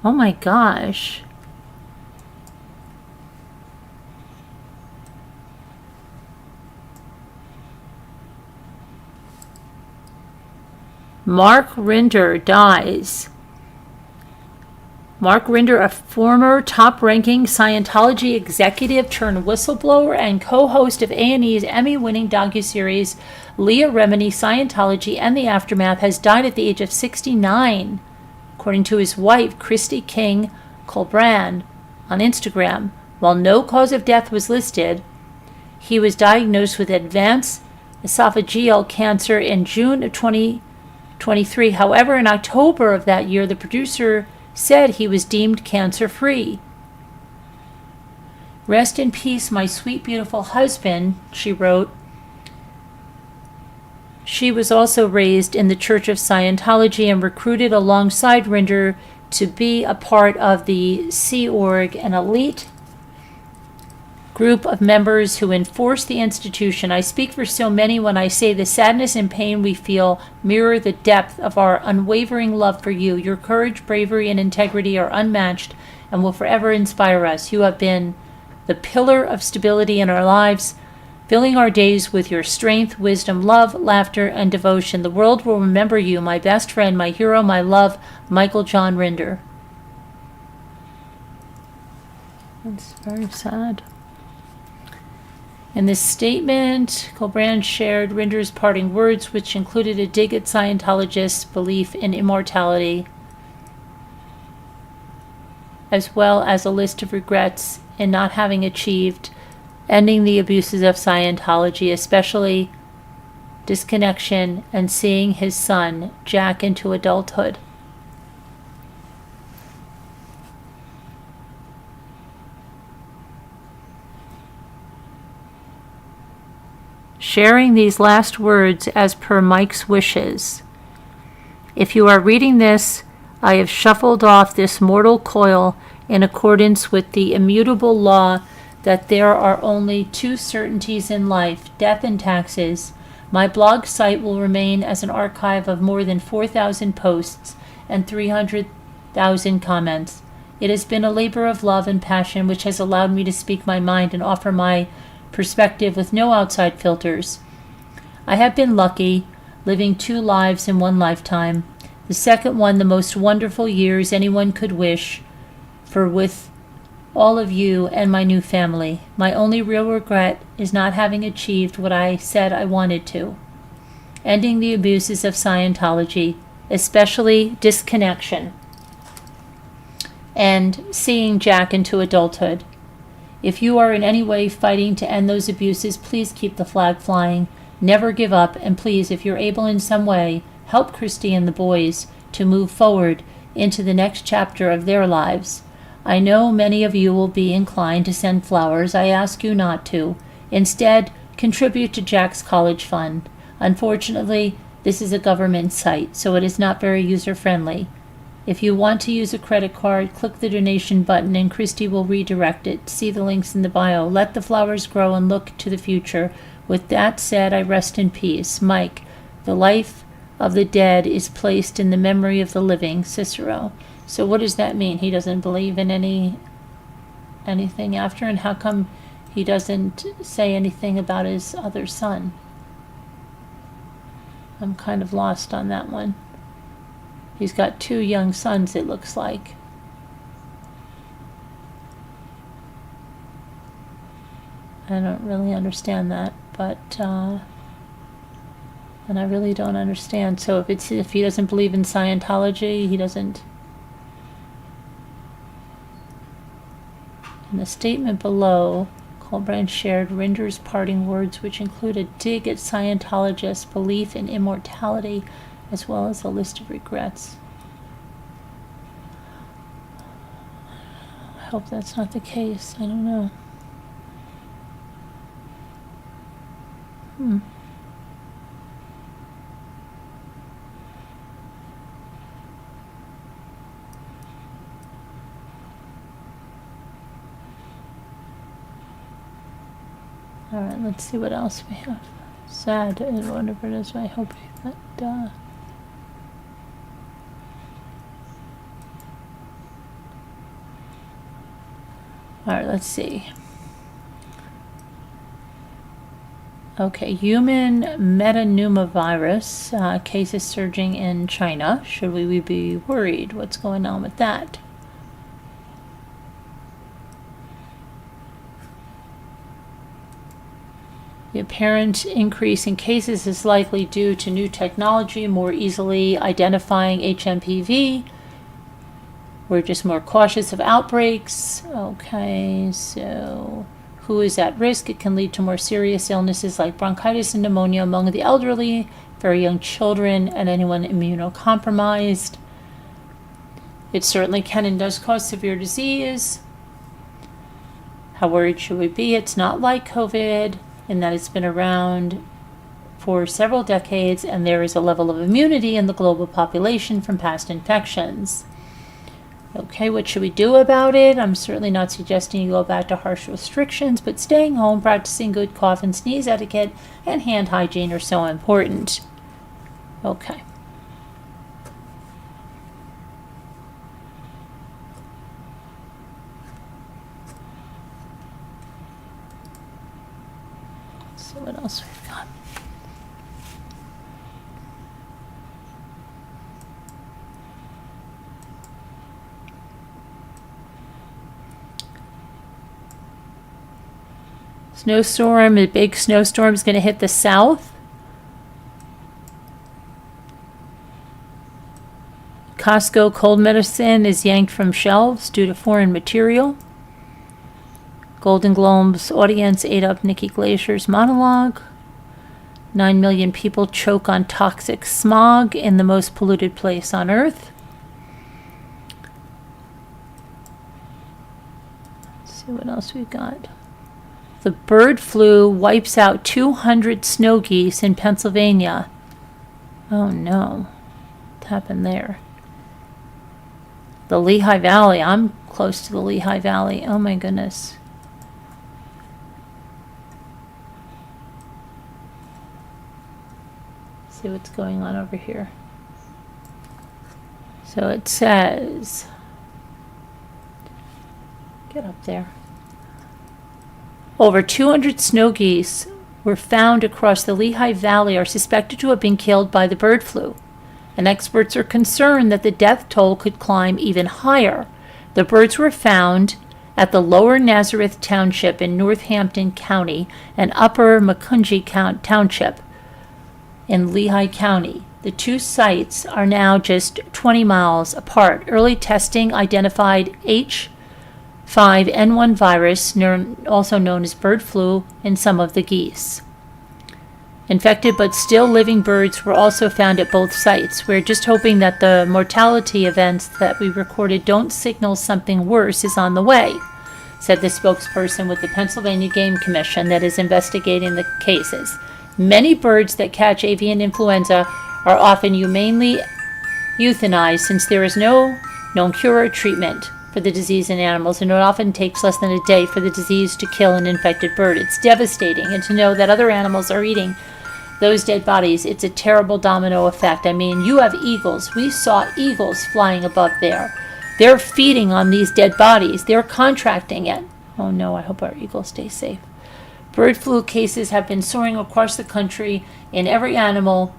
Oh my gosh. Mark Rinder dies. Mark Rinder, a former top-ranking Scientology executive turned whistleblower and co-host of A&E's Emmy-winning docuseries Leah Remini, Scientology and the Aftermath, has died at the age of 69, according to his wife, Christy King Colbrand, on Instagram. While no cause of death was listed, he was diagnosed with advanced esophageal cancer in June of 2023. However, in October of that year, the producer said he was deemed cancer-free. "Rest in peace, my sweet, beautiful husband," she wrote. She was also raised in the Church of Scientology and recruited alongside Rinder to be a part of the Sea Org, an elite group of members who enforce the institution. I speak for so many when I say the sadness and pain we feel mirror the depth of our unwavering love for you. Your courage, bravery, and integrity are unmatched and will forever inspire us. You have been the pillar of stability in our lives, filling our days with your strength, wisdom, love, laughter, and devotion. The world will remember you, my best friend, my hero, my love, Michael John Rinder. That's very sad. In this statement, Colbrand shared Rinder's parting words, which included a dig at Scientologists' belief in immortality, as well as a list of regrets in not having achieved ending the abuses of Scientology, especially disconnection and seeing his son, Jack, into adulthood. Sharing these last words as per Mike's wishes. If you are reading this, I have shuffled off this mortal coil in accordance with the immutable law that there are only two certainties in life, death and taxes. My blog site will remain as an archive of more than 4,000 posts and 300,000 comments. It has been a labor of love and passion which has allowed me to speak my mind and offer my perspective with no outside filters. I have been lucky, living 2 lives in 1 lifetime. The second one, the most wonderful years anyone could wish for, with all of you and my new family. My only real regret is not having achieved what I said I wanted to. Ending the abuses of Scientology, especially disconnection, and seeing Jack into adulthood. If you are in any way fighting to end those abuses, please keep the flag flying. Never give up, and please, if you're able in some way, help Christy and the boys to move forward into the next chapter of their lives. I know many of you will be inclined to send flowers. I ask you not to. Instead, contribute to Jack's college fund. Unfortunately, this is a government site, so it is not very user-friendly. If you want to use a credit card, click the donation button and Christy will redirect it. See the links in the bio. Let the flowers grow and look to the future. With that said, I rest in peace. Mike, the life of the dead is placed in the memory of the living. Cicero. So what does that mean? He doesn't believe in anything after? And how come he doesn't say anything about his other son? I'm kind of lost on that one. He's got 2 young sons, it looks like. I don't really understand that, but and I really don't understand. So if he doesn't believe in Scientology, he doesn't. In the statement below, Colbrand shared Rinder's parting words, which include a dig at Scientologists' belief in immortality, as well as a list of regrets. I hope that's not the case. I don't know. Alright, let's see what else we have. Sad, whatever it is, I hope that, Alright, let's see. Okay, human metapneumovirus cases surging in China. Should we be worried? What's going on with that? The apparent increase in cases is likely due to new technology, more easily identifying HMPV. We're just more cautious of outbreaks. Okay, so who is at risk? It can lead to more serious illnesses like bronchitis and pneumonia among the elderly, very young children, and anyone immunocompromised. It certainly can and does cause severe disease. How worried should we be? It's not like COVID in that it's been around for several decades and there is a level of immunity in the global population from past infections. Okay, what should we do about it? I'm certainly not suggesting you go back to harsh restrictions, but staying home, practicing good cough and sneeze etiquette, and hand hygiene are so important. Okay. Let's see what else we've got. Snowstorm, a big snowstorm is going to hit the south. Costco cold medicine is yanked from shelves due to foreign material. Golden Globes audience ate up Nikki Glacier's monologue. 9 million people choke on toxic smog in the most polluted place on Earth. Let's see what else we've got. The bird flu wipes out 200 snow geese in Pennsylvania. Oh no. What happened there? The Lehigh Valley. I'm close to the Lehigh Valley. Oh my goodness. See what's going on over here. So it says, get up there. Over 200 snow geese were found across the Lehigh Valley are suspected to have been killed by the bird flu, and experts are concerned that the death toll could climb even higher. The birds were found at the Lower Nazareth Township in Northampton County and Upper Macungie Township in Lehigh County. The two sites are now just 20 miles apart. Early testing identified H5N1 virus, also known as bird flu, in some of the geese. Infected but still living birds were also found at both sites. We're just hoping that the mortality events that we recorded don't signal something worse is on the way, said the spokesperson with the Pennsylvania Game Commission that is investigating the cases. Many birds that catch avian influenza are often humanely euthanized since there is no known cure or treatment for the disease in animals, and it often takes less than a day for the disease to kill an infected bird. It's devastating, and to know that other animals are eating those dead bodies, it's a terrible domino effect. I mean, you have eagles. We saw eagles flying above there. They're feeding on these dead bodies. They're contracting it. Oh no, I hope our eagles stay safe. Bird flu cases have been soaring across the country in every animal,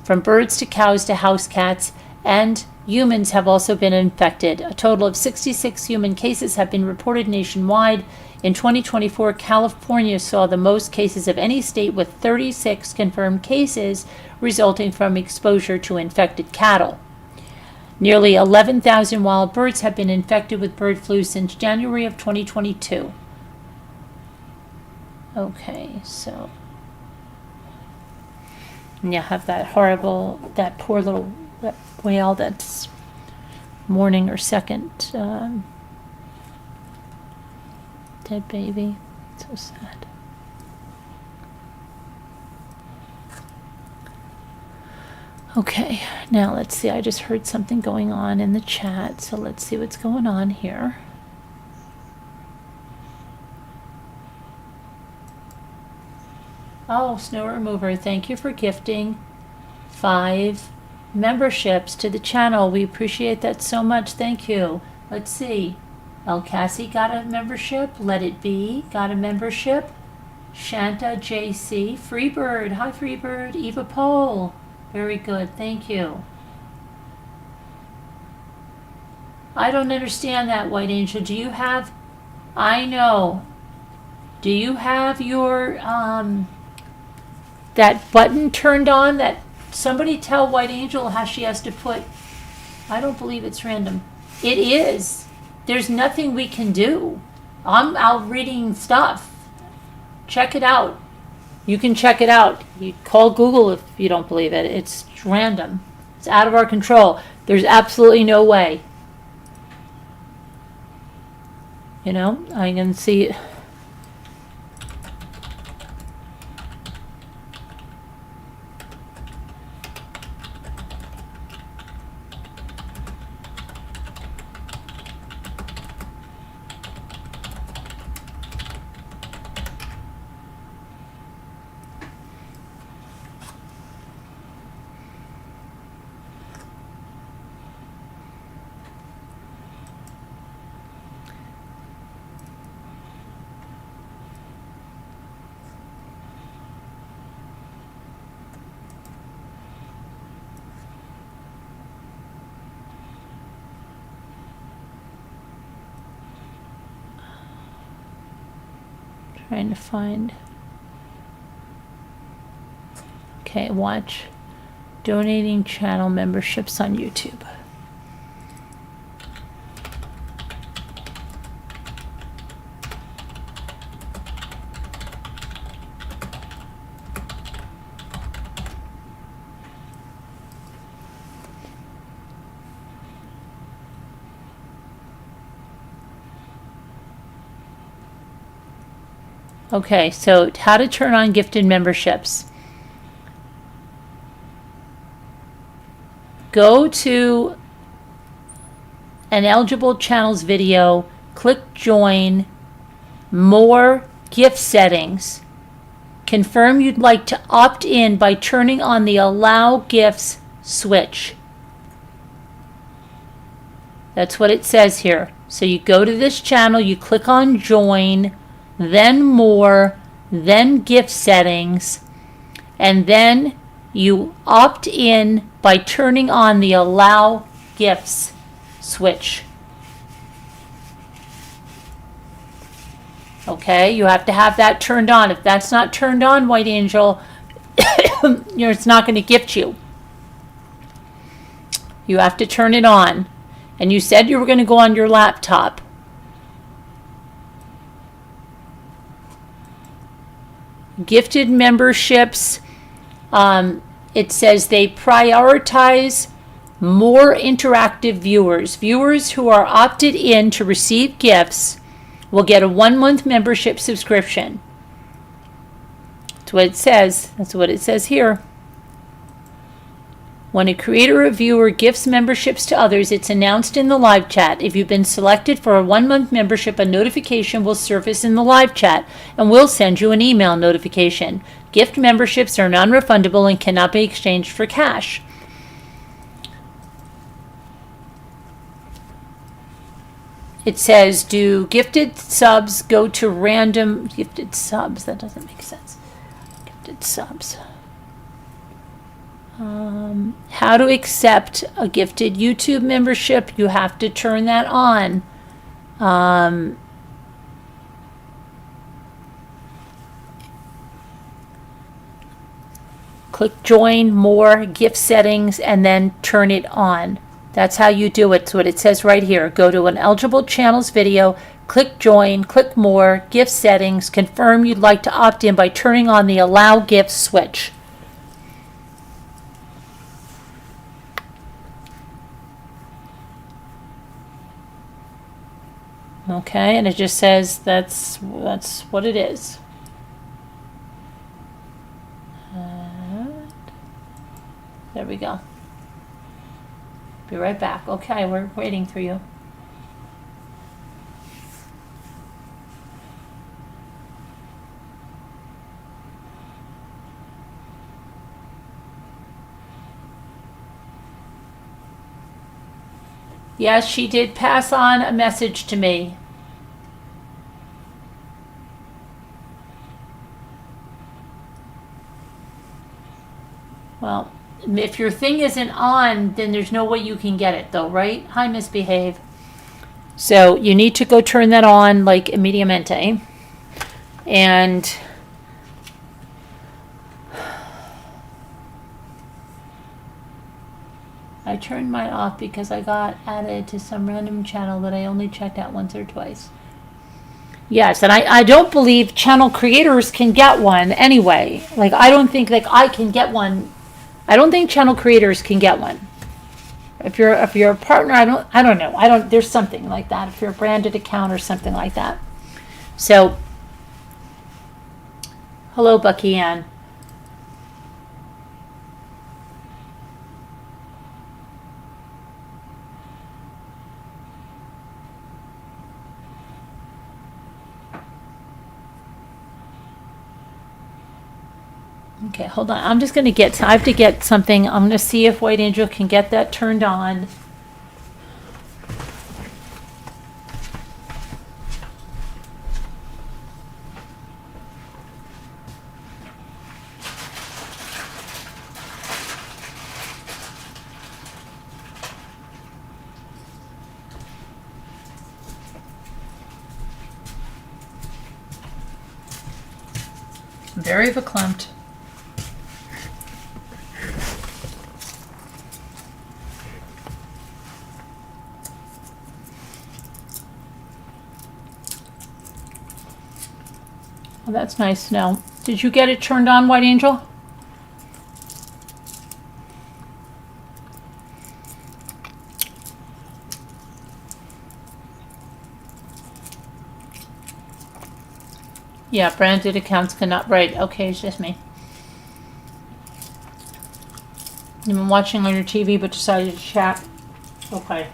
from birds to cows to house cats, and humans have also been infected. A total of 66 human cases have been reported nationwide. In 2024, California saw the most cases of any state, with 36 confirmed cases resulting from exposure to infected cattle. Nearly 11,000 wild birds have been infected with bird flu since January of 2022. Okay, so and you have that poor little whale that's mourning her second dead baby. So sad. Okay, now let's see. I just heard something going on in the chat, so let's see what's going on here. Oh, Snow Remover, thank you for gifting 5 memberships to the channel. We appreciate that so much. Thank you. Let's see. El Cassie got a membership. Let It Be got a membership. Shanta JC. Freebird. Hi, Freebird. Eva Pole. Very good. Thank you. I don't understand that, White Angel. Do you have... I know. Do you have your... that button turned on? That somebody tell White Angel how she has to put... I don't believe it's random. It is. There's nothing we can do. I'm out reading stuff. Check it out. You can check it out. You call Google if you don't believe it. It's random. It's out of our control. There's absolutely no way. You know, I can see... Trying to find. Okay, watch. Donating channel memberships on YouTube. Okay, so how to turn on gifted memberships. Go to an eligible channel's video, click join, more gift settings. Confirm you'd like to opt in by turning on the allow gifts switch. That's what it says here. So you go to this channel, you click on join, then more, then gift settings, and then you opt in by turning on the allow gifts switch. Okay, you have to have that turned on. If that's not turned on, White Angel, it's not going to gift you. You have to turn it on. And you said you were going to go on your laptop. Gifted memberships, it says they prioritize more interactive viewers. Viewers who are opted in to receive gifts will get a 1-month membership subscription. That's what it says. That's what it says here. When a creator or viewer gifts memberships to others, it's announced in the live chat. If you've been selected for a 1-month membership, a notification will surface in the live chat and we'll send you an email notification. Gift memberships are non-refundable and cannot be exchanged for cash. It says, do gifted subs go to random gifted subs? That doesn't make sense. Gifted subs. How to accept a gifted YouTube membership? You have to turn that on. Click join, more, gift settings, and then turn it on. That's how you do it. It's what it says right here. Go to an eligible channel's video, click join, click more, gift settings, confirm you'd like to opt in by turning on the allow gift switch. Okay, and it just says that's what it is. There we go. Be right back. Okay, we're waiting for you. Yes, she did pass on a message to me. Well, if your thing isn't on, then there's no way you can get it though, right? Hi, Misbehave. So you need to go turn that on like immediatamente. And I turned mine off because I got added to some random channel that I only checked out once or twice. Yes, and I don't believe channel creators can get one anyway. Like, I don't think like I can get one. I don't think channel creators can get one. If you're a partner, I don't know. There's something like that. If you're a branded account or something like that. So, hello, Bucky Ann. Okay, hold on. I'm just going to I have to get something. I'm going to see if White Angel can get that turned on. I'm very verklempt. Well, that's nice to know. Did you get it turned on, White Angel? Yeah, branded accounts cannot. Right. Okay, it's just me. You've been watching on your TV but decided to chat. Okay.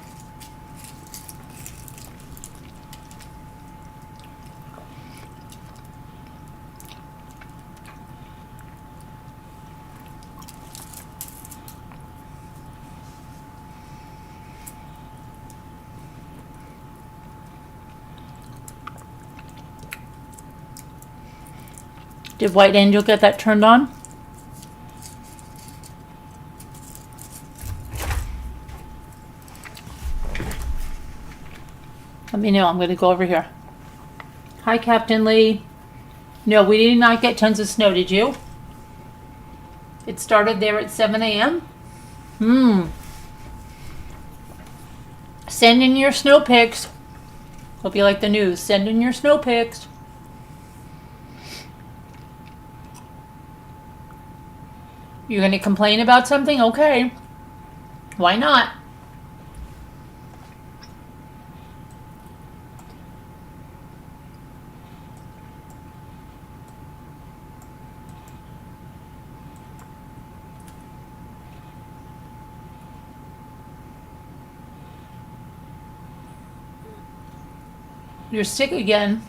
Did White Angel get that turned on? Let me know. I'm going to go over here. Hi, Captain Lee. No, we did not get tons of snow, did you? It started there at 7 a.m.? Send in your snow pics. Hope you like the news. Send in your snow pics. You're going to complain about something? Okay. Why not? You're sick again.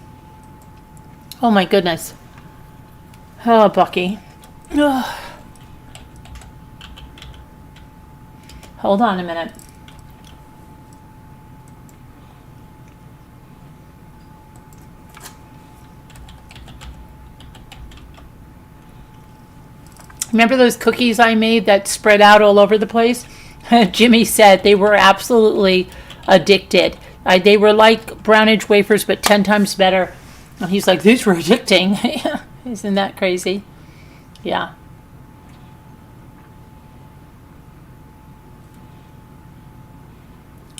Oh my goodness. Oh, Bucky. Ugh. Hold on a minute. Remember those cookies I made that spread out all over the place? Jimmy said they were absolutely addicted. They were like brown edge wafers, but 10 times better. And he's like, these were addicting. Isn't that crazy? Yeah.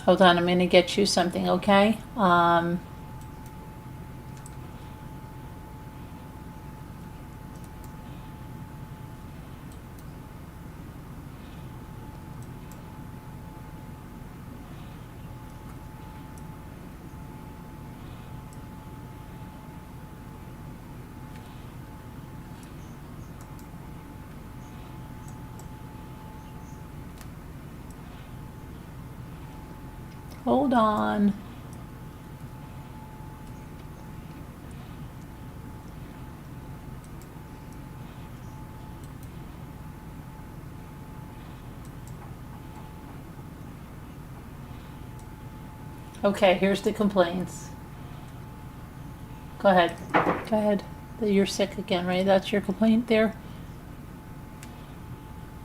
Hold on, I'm going to get you something, okay? Hold on. Okay, here's the complaints. Go ahead. Go ahead. You're sick again, right? That's your complaint there?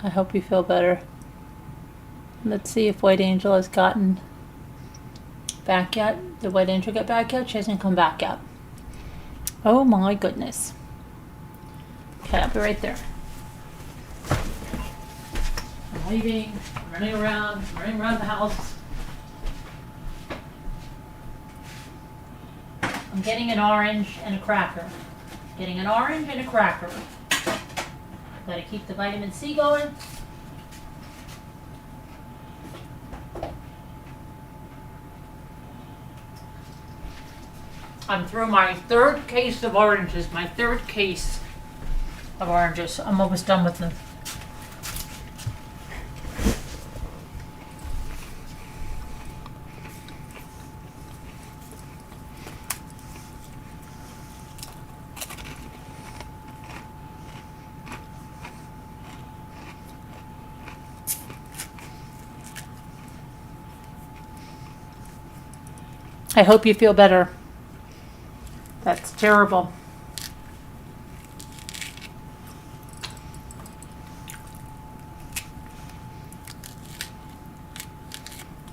I hope you feel better. Let's see if White Angel has gotten back yet. Did White Angel get back yet? She hasn't come back yet. Oh my goodness. Okay, I'll be right there. I'm leaving, running around the house. I'm getting an orange and a cracker. Getting an orange and a cracker. Gotta keep the vitamin C going. I'm through my third case of oranges. I'm almost done with them. I hope you feel better. That's terrible.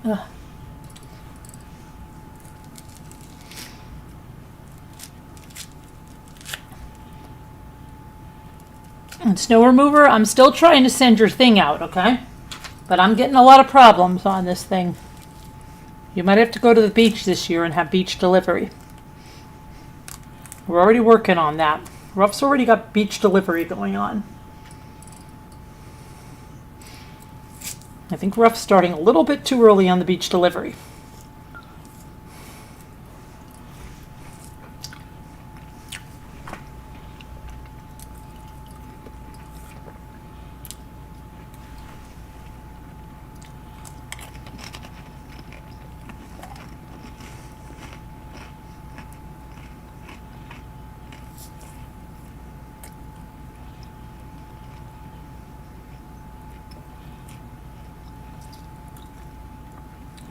Ugh. And snow remover, I'm still trying to send your thing out, okay? But I'm getting a lot of problems on this thing. You might have to go to the beach this year and have beach delivery. We're already working on that. Ruff's already got beach delivery going on. I think Ruff's starting a little bit too early on the beach delivery.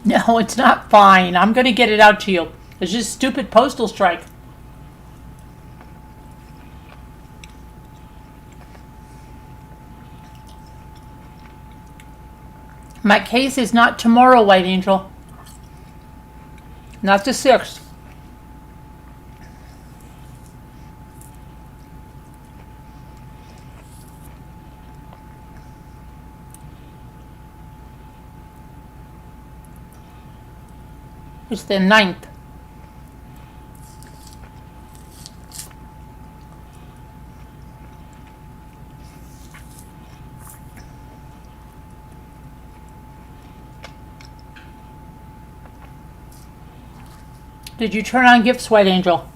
No, it's not fine. I'm going to get it out to you. It's just stupid postal strike. My case is not tomorrow, White Angel. Not the 6th. It's the 9th. Did you turn on gifts, White Angel?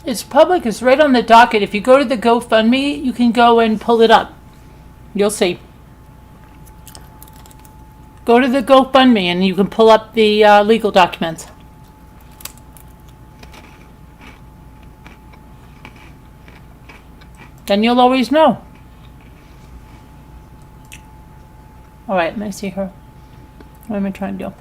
It's public. It's right on the docket. If you go to the GoFundMe, you can go and pull it up. You'll see. Go to the GoFundMe and you can pull up the legal documents. Then you'll always know. All right, let me see her. What am I trying to do?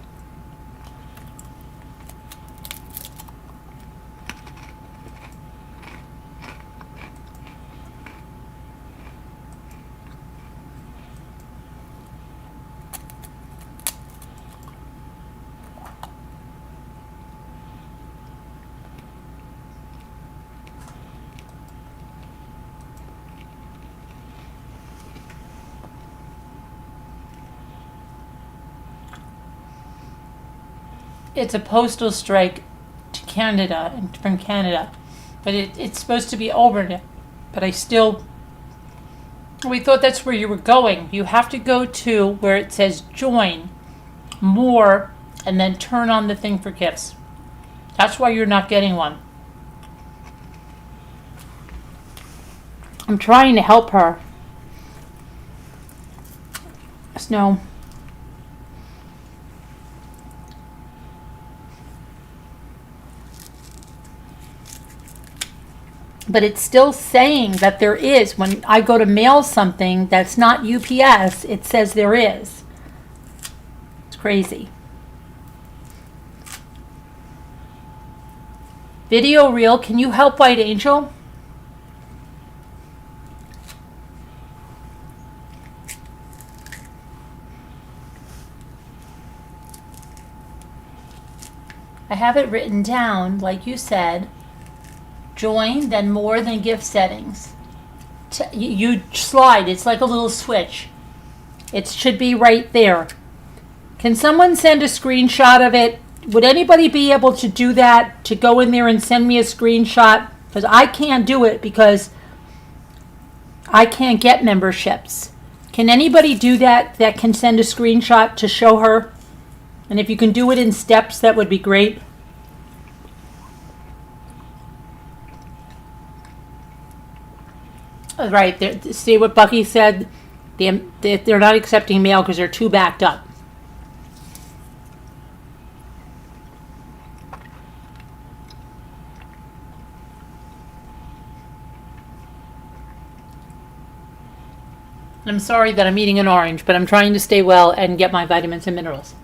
It's a postal strike to Canada and from Canada, but it's supposed to be over now. But we thought that's where you were going. You have to go to where it says join more and then turn on the thing for gifts. That's why you're not getting one. I'm trying to help her. Snow. But it's still saying that there is. When I go to mail something that's not UPS, it says there is. It's crazy. Video reel, can you help White Angel? I have it written down, like you said. Join, then more than gift settings. You slide, it's like a little switch. It should be right there. Can someone send a screenshot of it? Would anybody be able to do that, to go in there and send me a screenshot? Because I can't do it because I can't get memberships. Can anybody do that can send a screenshot to show her? And if you can do it in steps, that would be great. Right, see what Bucky said? They're not accepting mail because they're too backed up. I'm sorry that I'm eating an orange, but I'm trying to stay well and get my vitamins and minerals.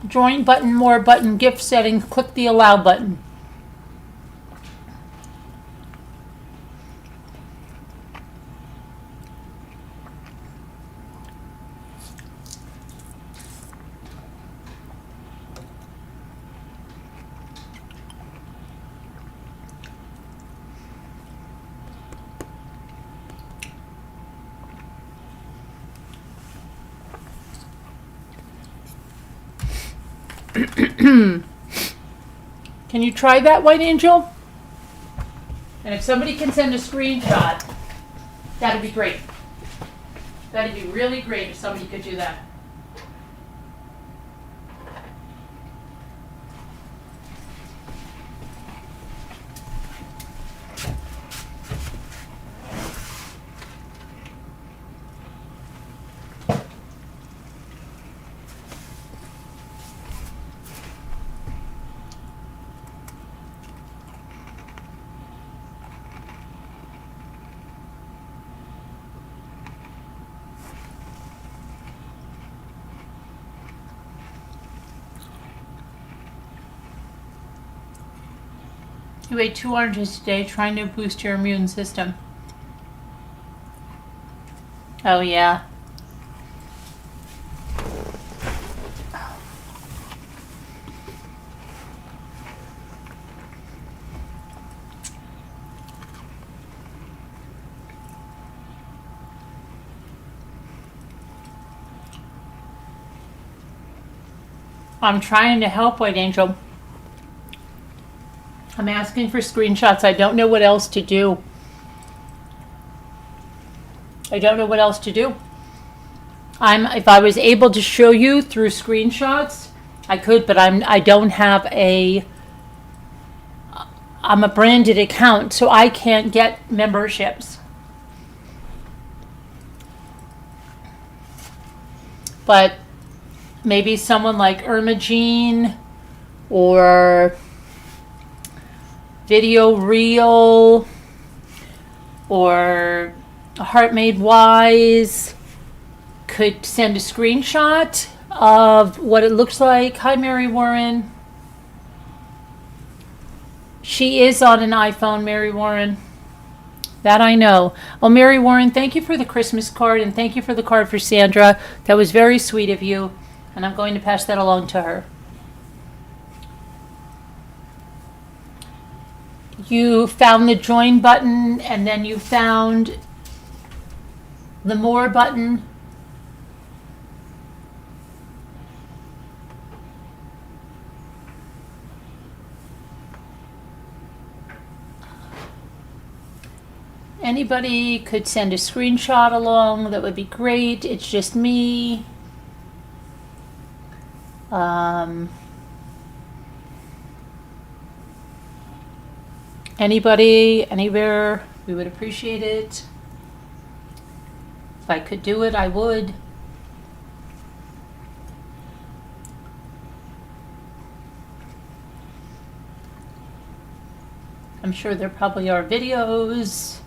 Join button, more button, gift settings, click the allow button. Can you try that, White Angel? And if somebody can send a screenshot, that'd be great. That'd be really great if somebody could do that. You ate 2 oranges today trying to boost your immune system. Oh, yeah. I'm trying to help, White Angel. I'm asking for screenshots. I don't know what else to do. If I was able to show you through screenshots, I could, but I don't have I'm a branded account, so I can't get memberships. But maybe someone like Irma Jean or Video Reel or Heart Made Wise could send a screenshot of what it looks like. Hi, Mary Warren. She is on an iPhone, Mary Warren. That I know. Oh, Mary Warren, thank you for the Christmas card, and thank you for the card for Sandra. That was very sweet of you, and I'm going to pass that along to her. You found the join button, and then you found the more button. Anybody could send a screenshot along. That would be great. It's just me. Anybody, anywhere, we would appreciate it. If I could do it, I would. I'm sure there probably are videos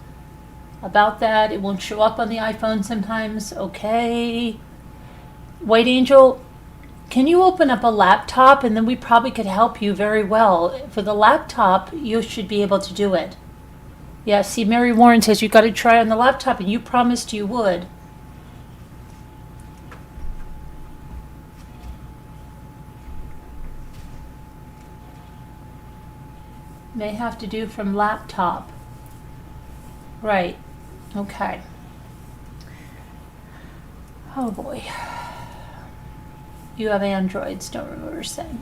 about that. It won't show up on the iPhone sometimes. Okay. White Angel, can you open up a laptop, and then we probably could help you very well. For the laptop, you should be able to do it. Yeah, see, Mary Warren says you got to try on the laptop, and you promised you would. May have to do from laptop. Right. Okay. Oh boy. You have Androids, don't remember saying.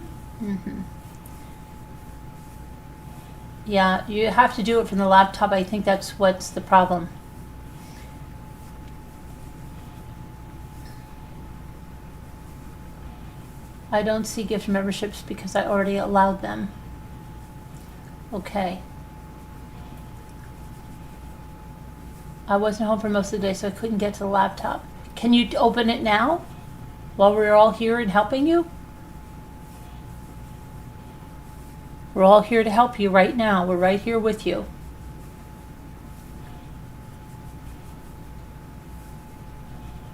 Yeah, you have to do it from the laptop. I think that's what's the problem. I don't see gift memberships because I already allowed them. Okay. I wasn't home for most of the day, so I couldn't get to the laptop. Can you open it now while we're all here and helping you? We're all here to help you right now. We're right here with you.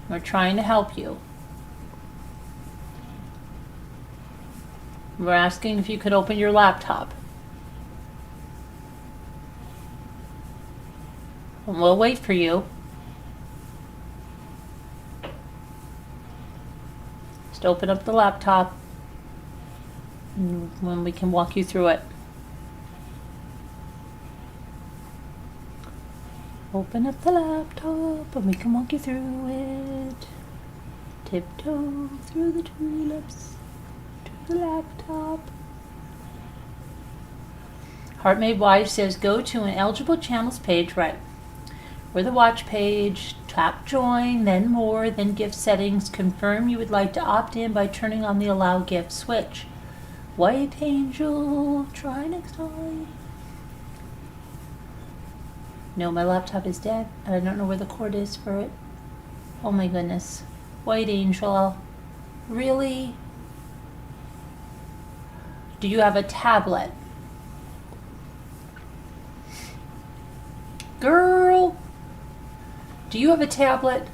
We're trying to help you. We're asking if you could open your laptop. And we'll wait for you. Just open up the laptop when we can walk you through it. Open up the laptop and we can walk you through it. Tiptoe through the tulips to the laptop. Heartmade Wife says go to an eligible channels page, right? Or the watch page, tap join, then more, then gift settings. Confirm you would like to opt in by turning on the allow gift switch. White Angel, try next time. No, my laptop is dead, and I don't know where the cord is for it. Oh my goodness. White Angel, really? Do you have a tablet? Girl, do you have a tablet?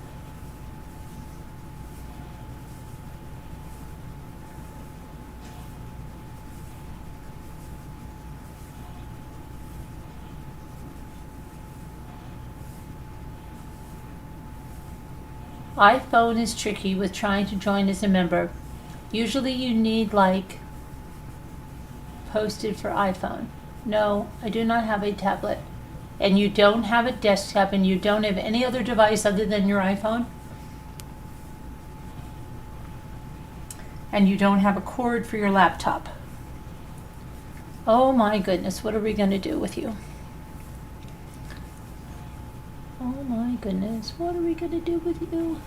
iPhone is tricky with trying to join as a member. Usually you need like posted for iPhone. No, I do not have a tablet. And you don't have a desktop and you don't have any other device other than your iPhone? And you don't have a cord for your laptop? Oh my goodness, what are we going to do with you? Oh my goodness, what are we going to do with you?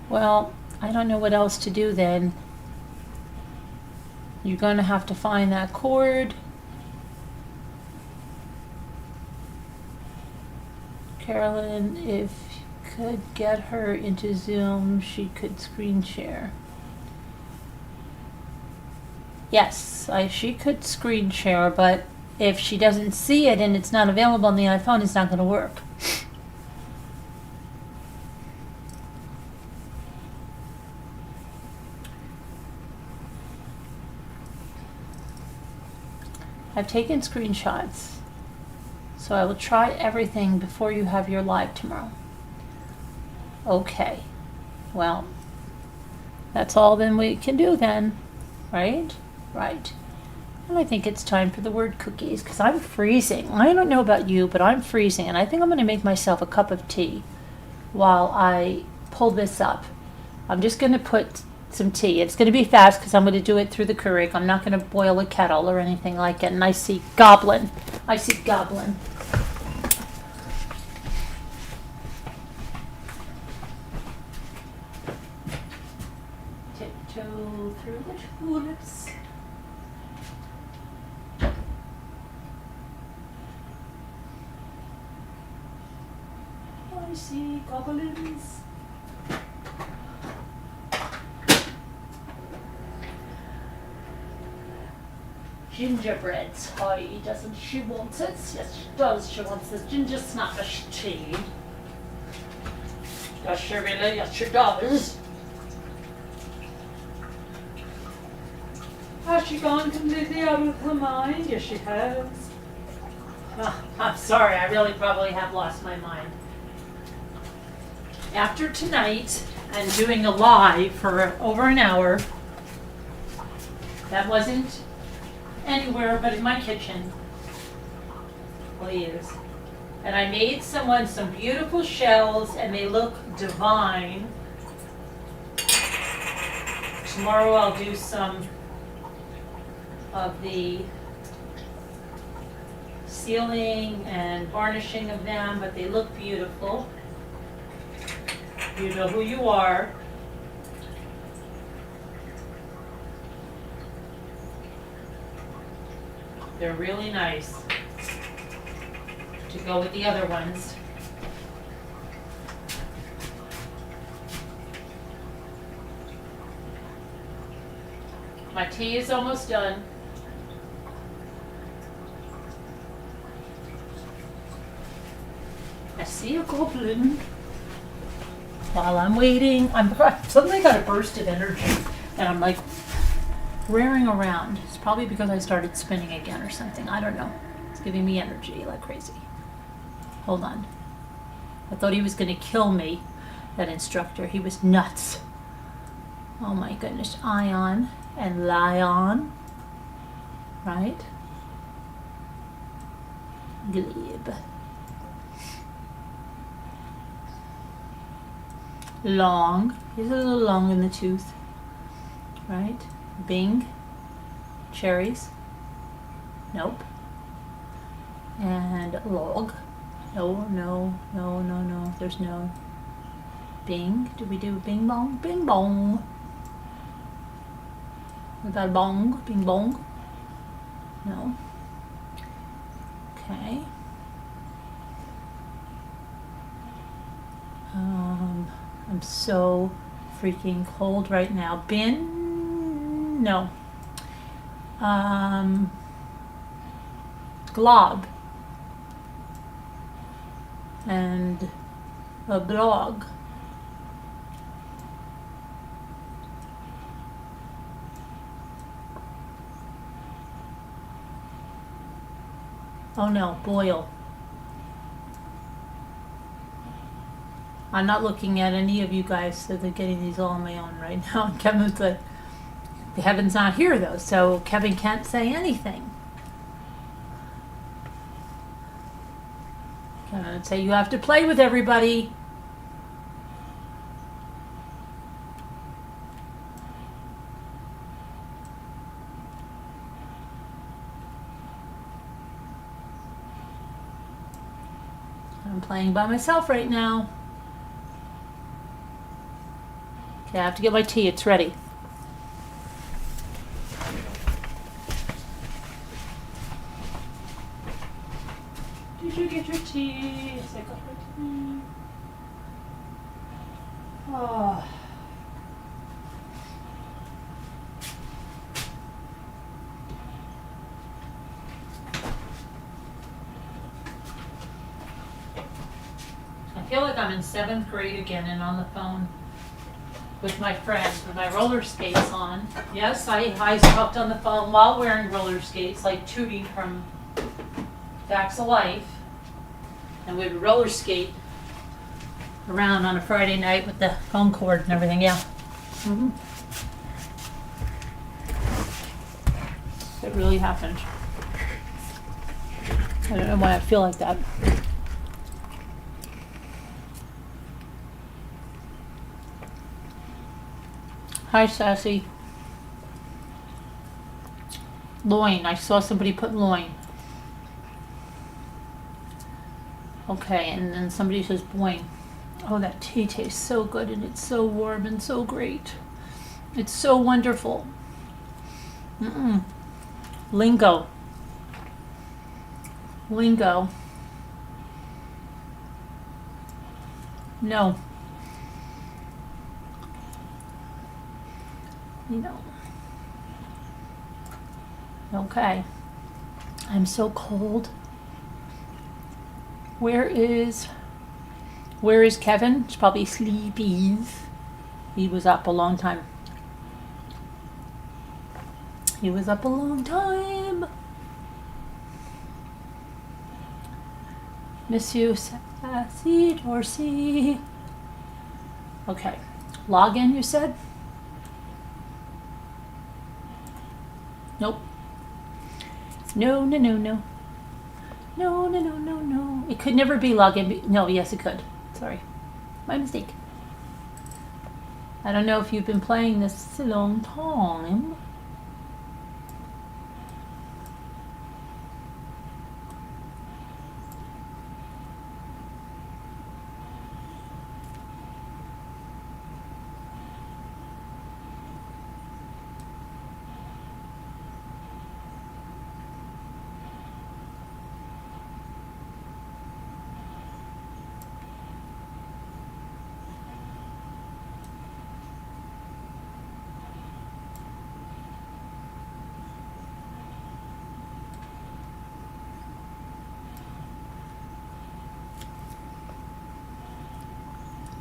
Well, I don't know what else to do then. You're going to have to find that cord. Carolyn, if you could get her into Zoom, she could screen share. Yes, she could screen share, but if she doesn't see it and it's not available on the iPhone, it's not going to work. I've taken screenshots. So I will try everything before you have your live tomorrow. Okay. Well, that's all then we can do then, right? Right. And I think it's time for the word cookies because I'm freezing. I don't know about you, but I'm freezing. And I think I'm going to make myself a cup of tea while I pull this up. I'm just going to put some tea. It's going to be fast because I'm going to do it through the Keurig. I'm not going to boil a kettle or anything like it. And I see goblin. I see goblin. Tiptoe through the tulips. I see goblins. Gingerbreads, hi, doesn't she want it? Yes, she does. She wants this ginger snappish tea. Does she really? Yes, she does. Has she gone completely out of her mind? Yes, she has. I'm sorry, I really probably have lost my mind. After tonight, and doing a live for over an hour, that wasn't anywhere but in my kitchen. Please. And I made someone some beautiful shells and they look divine. Tomorrow I'll do some of the sealing and varnishing of them, but they look beautiful. You know who you are. They're really nice to go with the other ones. My tea is almost done. I see a goblin. While I'm waiting, suddenly got a burst of energy, and I'm like rearing around. It's probably because I started spinning again or something. I don't know. It's giving me energy like crazy. Hold on. I thought he was going to kill me, that instructor. He was nuts. Oh my goodness. Ion and Lion. Right? Glebe. Long. He's a little long in the tooth. Right? Bing. Cherries. Nope. And log. No. There's no. Bing. Did we do bing bong? Bing bong. We got bong. Bing bong. No. Okay. I'm so freaking cold right now. Bin? No. Glob. And a blog. Oh no, boil. I'm not looking at any of you guys, so they're getting these all on my own right now. And Kevin's like, Kevin's not here though, so Kevin can't say anything. Kevin would say, you have to play with everybody. I'm playing by myself right now. Okay, I have to get my tea. It's ready. Did you get your tea? Yes, I got my tea. Oh. I feel like I'm in 7th grade again and on the phone with my friends with my roller skates on. Yes, I talked on the phone while wearing roller skates, like Tootie from Facts of Life. And we would roller skate around on a Friday night with the phone cord and everything, yeah. Mm-hmm. It really happened. I don't know why I feel like that. Hi, Sassy. Loin. I saw somebody put loin. Okay, and then somebody says boing. Oh, that tea tastes so good and it's so warm and so great. It's so wonderful. Lingo. Lingo. No. You know. Okay. I'm so cold. Where is Kevin? He's probably sleepy. He was up a long time. He was up a long time. Miss you, Sassy Dorsey. Okay. Login, you said? Nope. No. No. It could never be login. No, yes, it could. Sorry. My mistake. I don't know if you've been playing this a long time.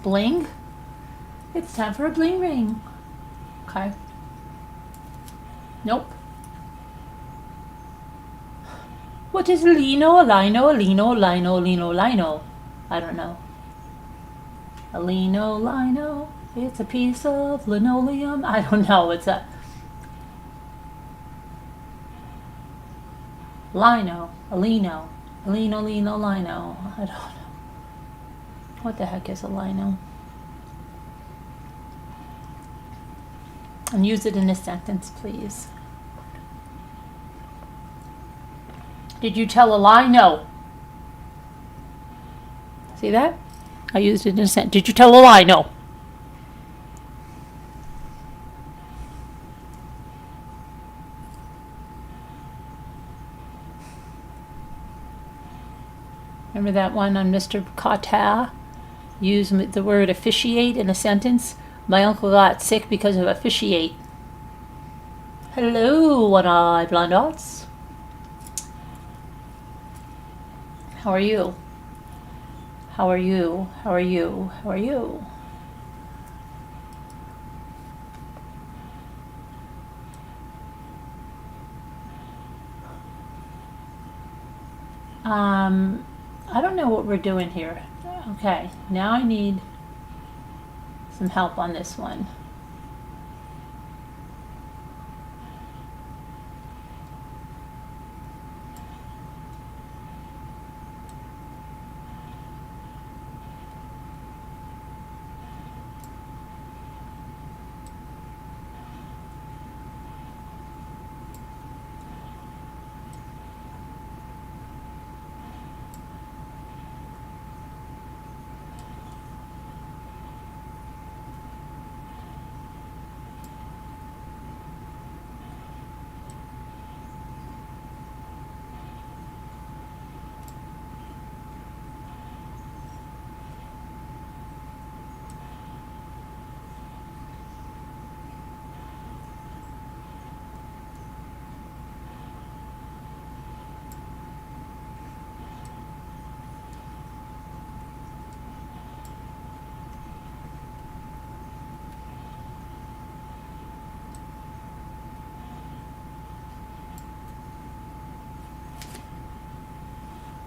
Bling? It's time for a bling ring. Okay. Nope. What is lino? I don't know. A lino. It's a piece of linoleum. I don't know. It's a lino. Lino. I don't know. What the heck is a lino? And use it in a sentence, please. Did you tell a lie? No. See that? I used it in a sentence. Did you tell a lie? No. Remember that one on Mr. Cotta? Use the word officiate in a sentence. My uncle got sick because of officiate. Hello, one-eyed blonde dots. How are you? How are you? How are you? How are you? I don't know what we're doing here. Okay, now I need some help on this one.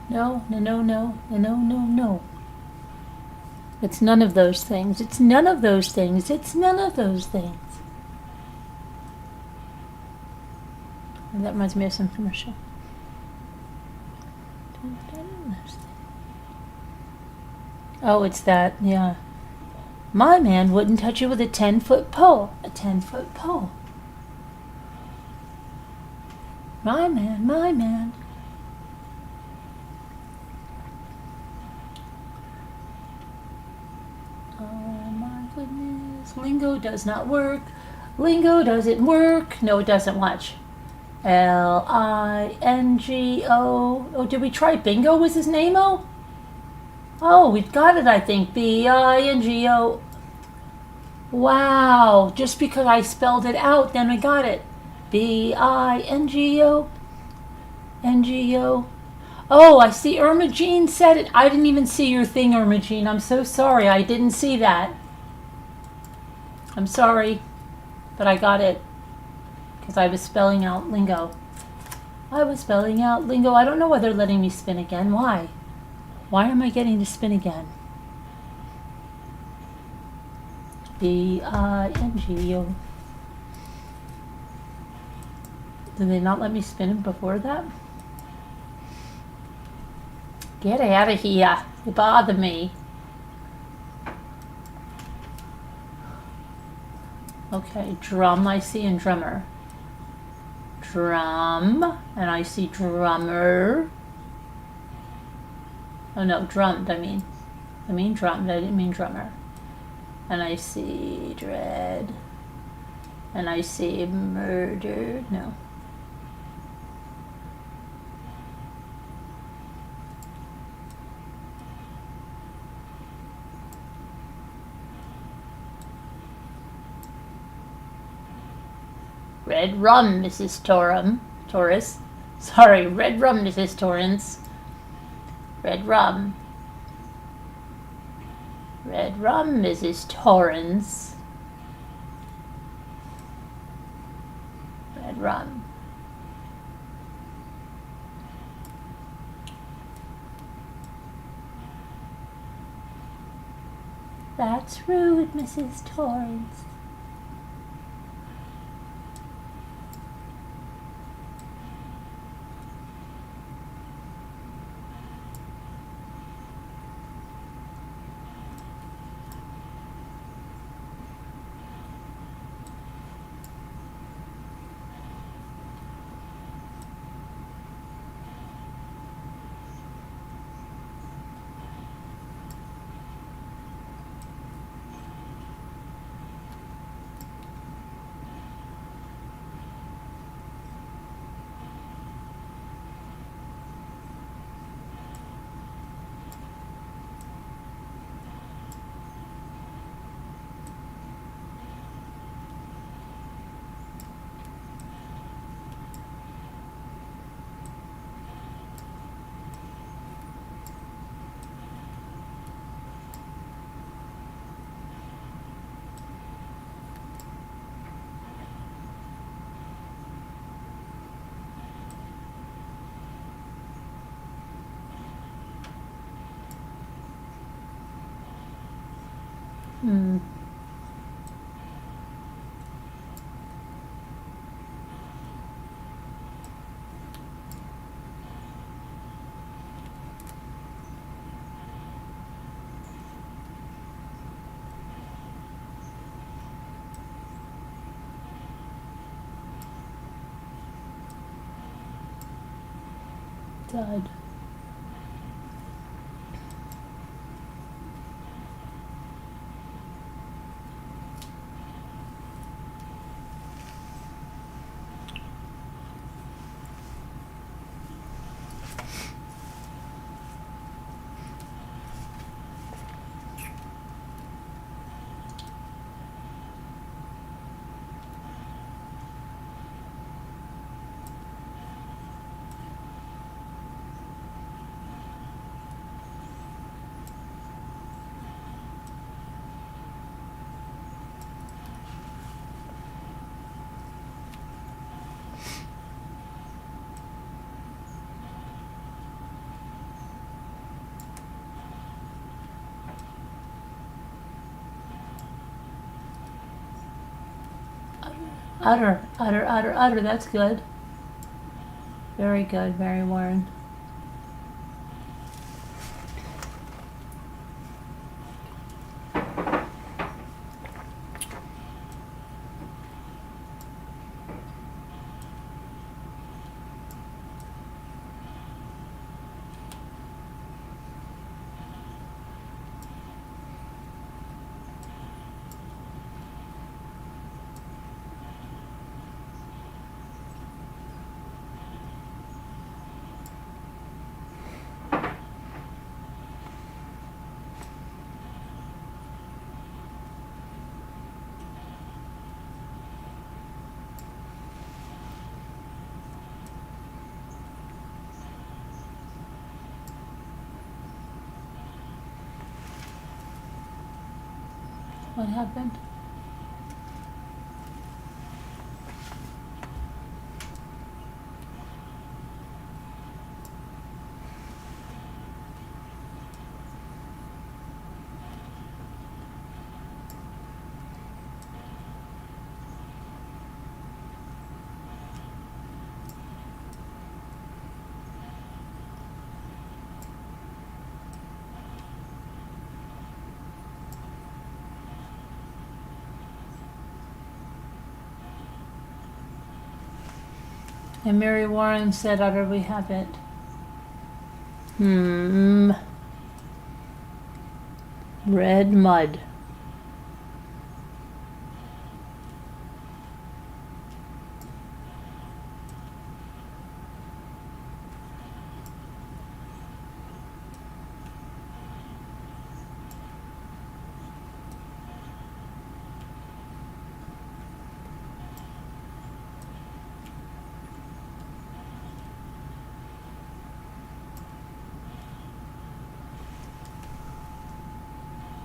No, no, no, no, no, no, no, no. It's none of those things. It's none of those things. It's none of those things. And that reminds me of some commercial. Oh, it's that, yeah. My man wouldn't touch you with a 10-foot pole. A 10-foot pole. My man, my man. Oh my goodness. Lingo does not work. Lingo doesn't work. No, it doesn't. Watch. Lingo. Oh, did we try bingo? Was his name? Oh, we've got it, I think. bingo. Wow. Just because I spelled it out, then I got it. bingo. Ngo. Oh, I see Irma Jean said it. I didn't even see your thing, Irma Jean. I'm so sorry. I didn't see that. I'm sorry. But I got it. Because I was spelling out lingo. I was spelling out lingo. I don't know why they're letting me spin again. Why? Why am I getting to spin again? bingo. Did they not let me spin it before that? Get out of here. You bother me. Okay, drum I see and drummer. Drum, and I see drummer. Oh no, drummed, I mean drummed, I didn't mean drummer. And I see dread. And I see murder, no. Red rum, Mrs. Taurus. Sorry, red rum, Mrs. Torrance. Red rum. Red rum, Mrs. Torrance. Red rum. That's rude, Mrs. Torrance. thud. Utter. That's good. Very good, Mary Warren. What happened? And Mary Warren said, "Utter, we have it." Red mud.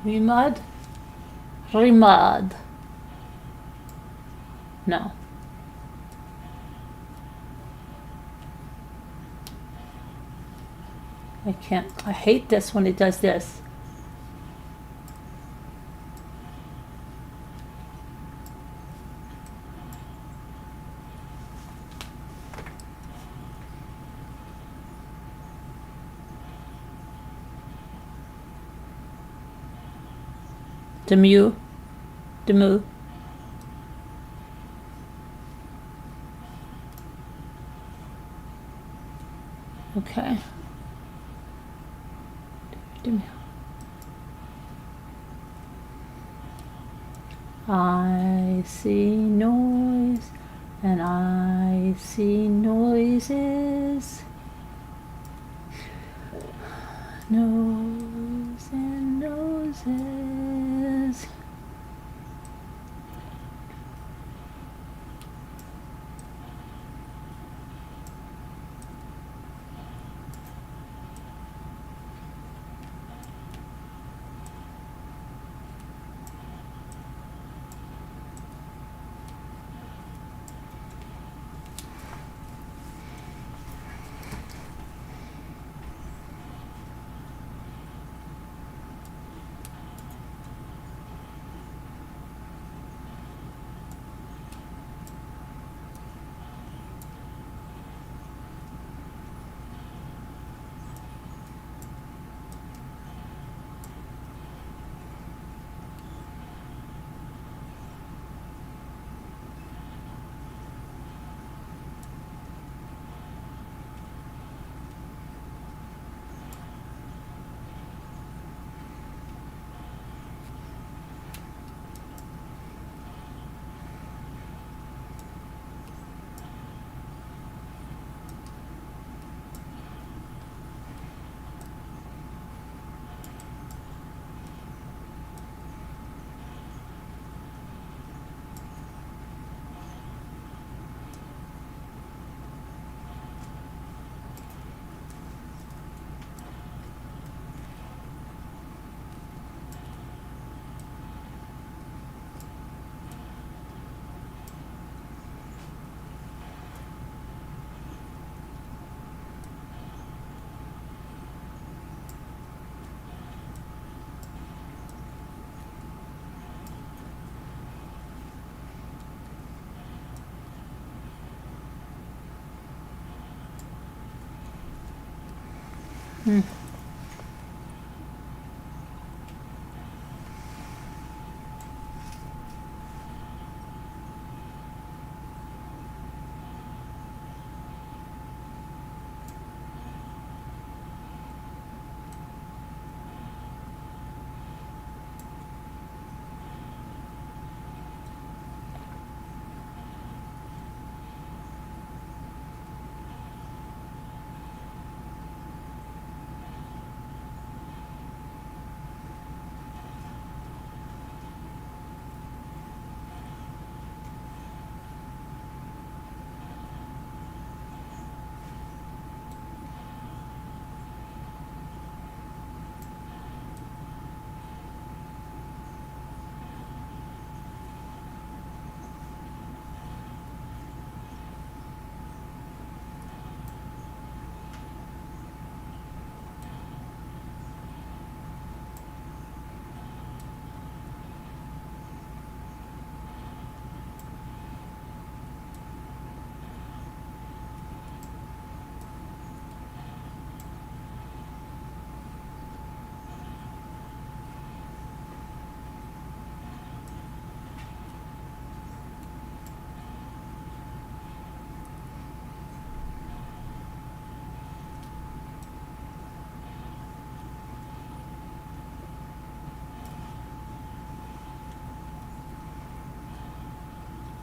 Remud? Remud. No. I can't. I hate this when it does this. Demu. Okay. Demu. I see noise and I see noises. Nose and noses.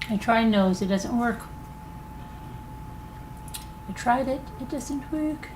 I tried nose, it doesn't work. I tried it, it doesn't work.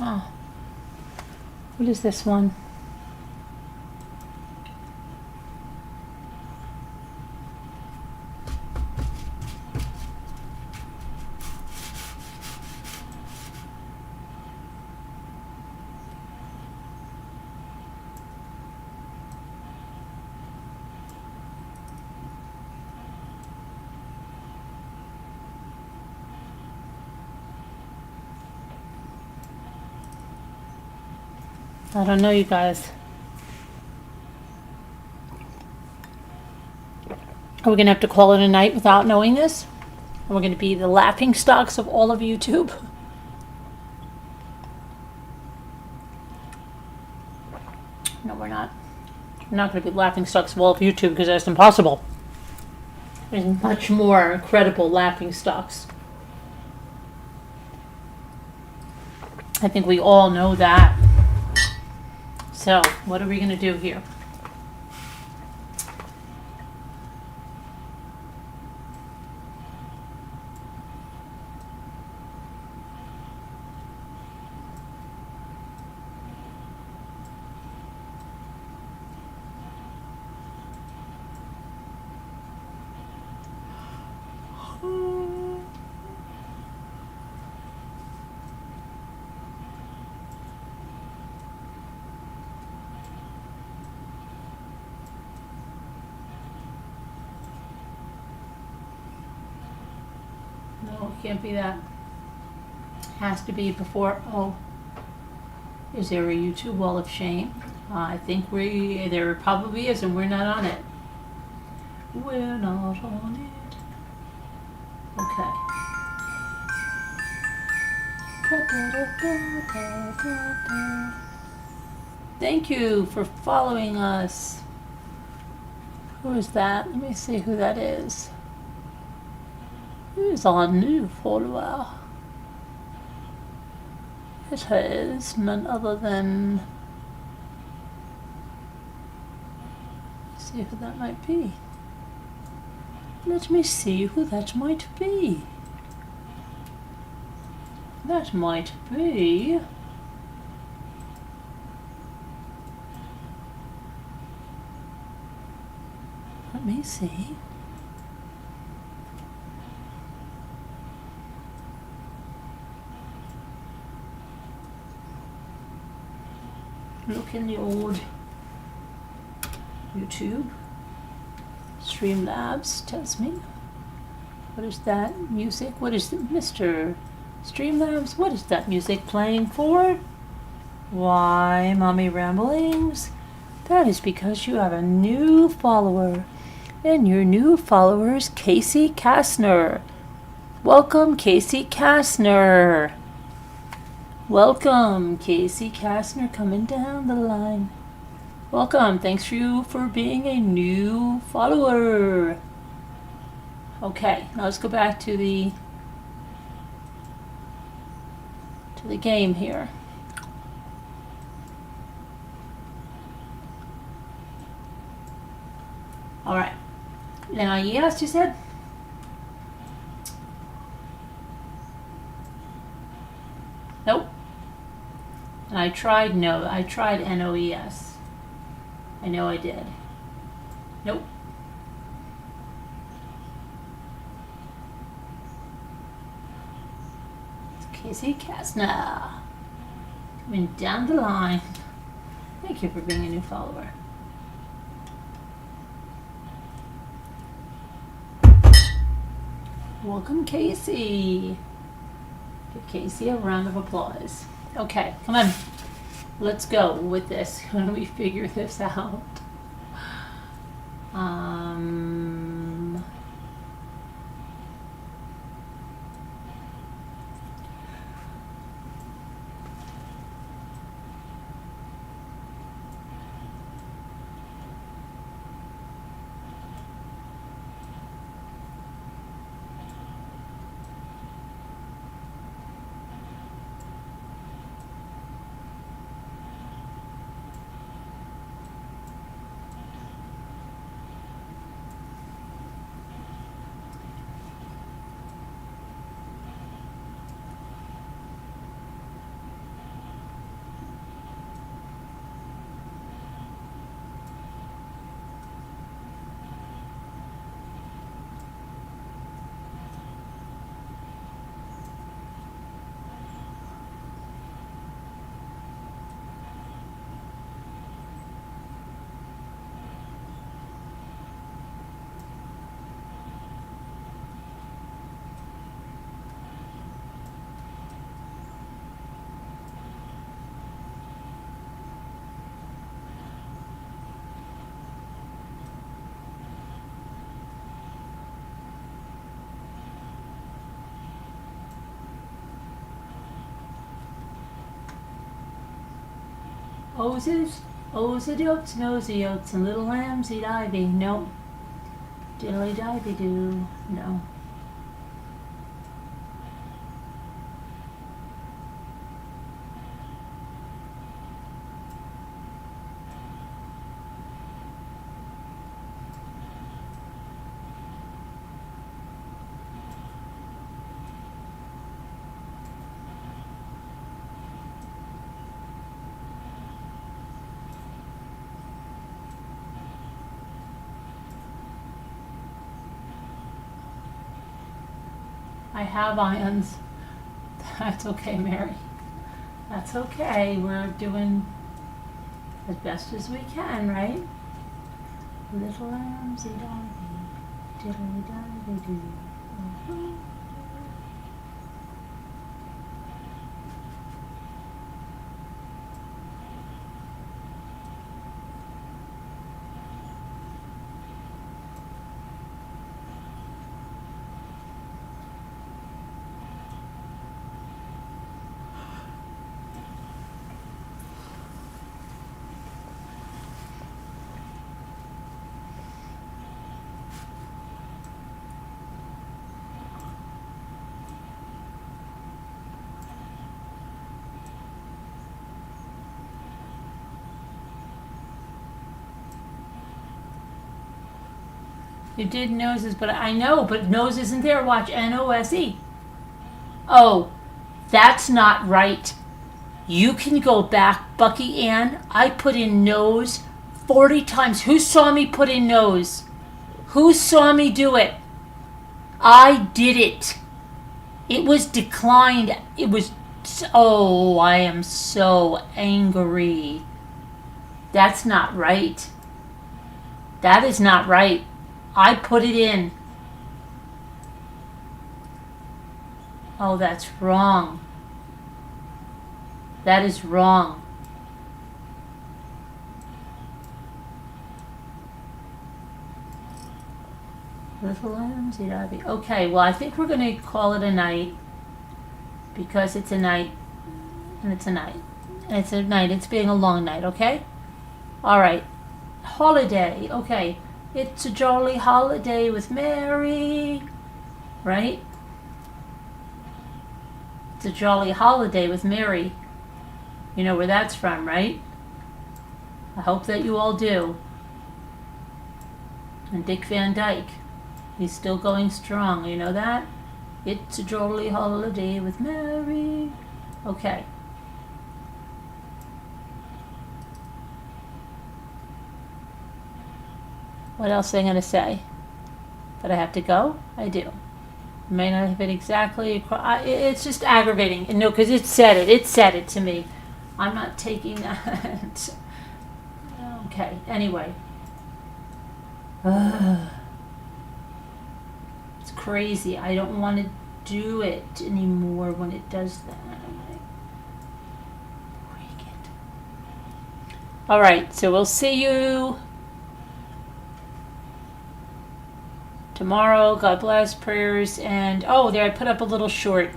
Oh. What is this one? I don't know, you guys. Are we going to have to call it a night without knowing this? Are we going to be the laughing stocks of all of YouTube? No, we're not. We're not going to be laughing stocks of all of YouTube because that's impossible. There's much more incredible laughing stocks. I think we all know that. So, what are we going to do here? No, it can't be that. Has to be before. Oh, is there a YouTube wall of shame? I think there probably is, and we're not on it. We're not on it. Okay. Thank you for following us. Who is that? Let me see who that is. Who's our new follower? It is none other than. Let's see who that might be. Let me see who that might be. That might be. Let me see. Look in the old YouTube. Streamlabs tells me. What is that music? What is it, Mr. Streamlabs? What is that music playing for? Why, Mommy Ramblings? That is because you have a new follower. And your new follower is Casey Kastner. Welcome, Casey Kastner. Welcome, Casey Kastner, coming down the line. Welcome. Thanks for being a new follower. Okay, now let's go back to the game here. All right. Now, yes, you said. Nope. And I tried NOES. I know I did. Nope. It's Casey Kastner. Coming down the line. Thank you for being a new follower. Welcome, Casey. Give Casey a round of applause. Okay, come on. Let's go with this. How do we figure this out? Owsy oats, nosy oats, and little lambs eat ivy. No. Diddly divey do. No. I have ions. That's okay, Mary. That's okay. We're doing as best as we can, right? Little lambs eat ivy, diddly divey do. You did noses, but I know, but nose isn't there. Watch, N-O-S-E. Oh, that's not right. You can go back, Bucky Ann. I put in nose 40 times. Who saw me put in nose? Who saw me do it? I did it. It was declined. It was, oh, I am so angry. That's not right. That is not right. I put it in. Oh, that's wrong. That is wrong. Little lambs eat ivy. Okay, well, I think we're going to call it a night because it's a night and it's a night. And it's a night. It's being a long night, okay? All right. Holiday. Okay. It's a jolly holiday with Mary. Right? It's a jolly holiday with Mary. You know where that's from, right? I hope that you all do. And Dick Van Dyke. He's still going strong, you know that? It's a jolly holiday with Mary. Okay. What else am I going to say? That I have to go? I do. May not have been exactly. It's just aggravating. No, because it said it. It said it to me. I'm not taking that. Okay. Anyway. It's crazy. I don't want to do it anymore when it does that. I'm like, break it. All right. So we'll see you tomorrow. God bless, prayers, and oh, there I put up a little short.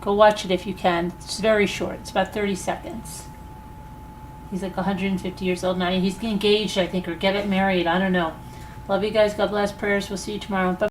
Go watch it if you can. It's very short. It's about 30 seconds. He's like 150 years old now. He's engaged, I think, or get married. I don't know. Love you guys. God bless, prayers. We'll see you tomorrow. Bye.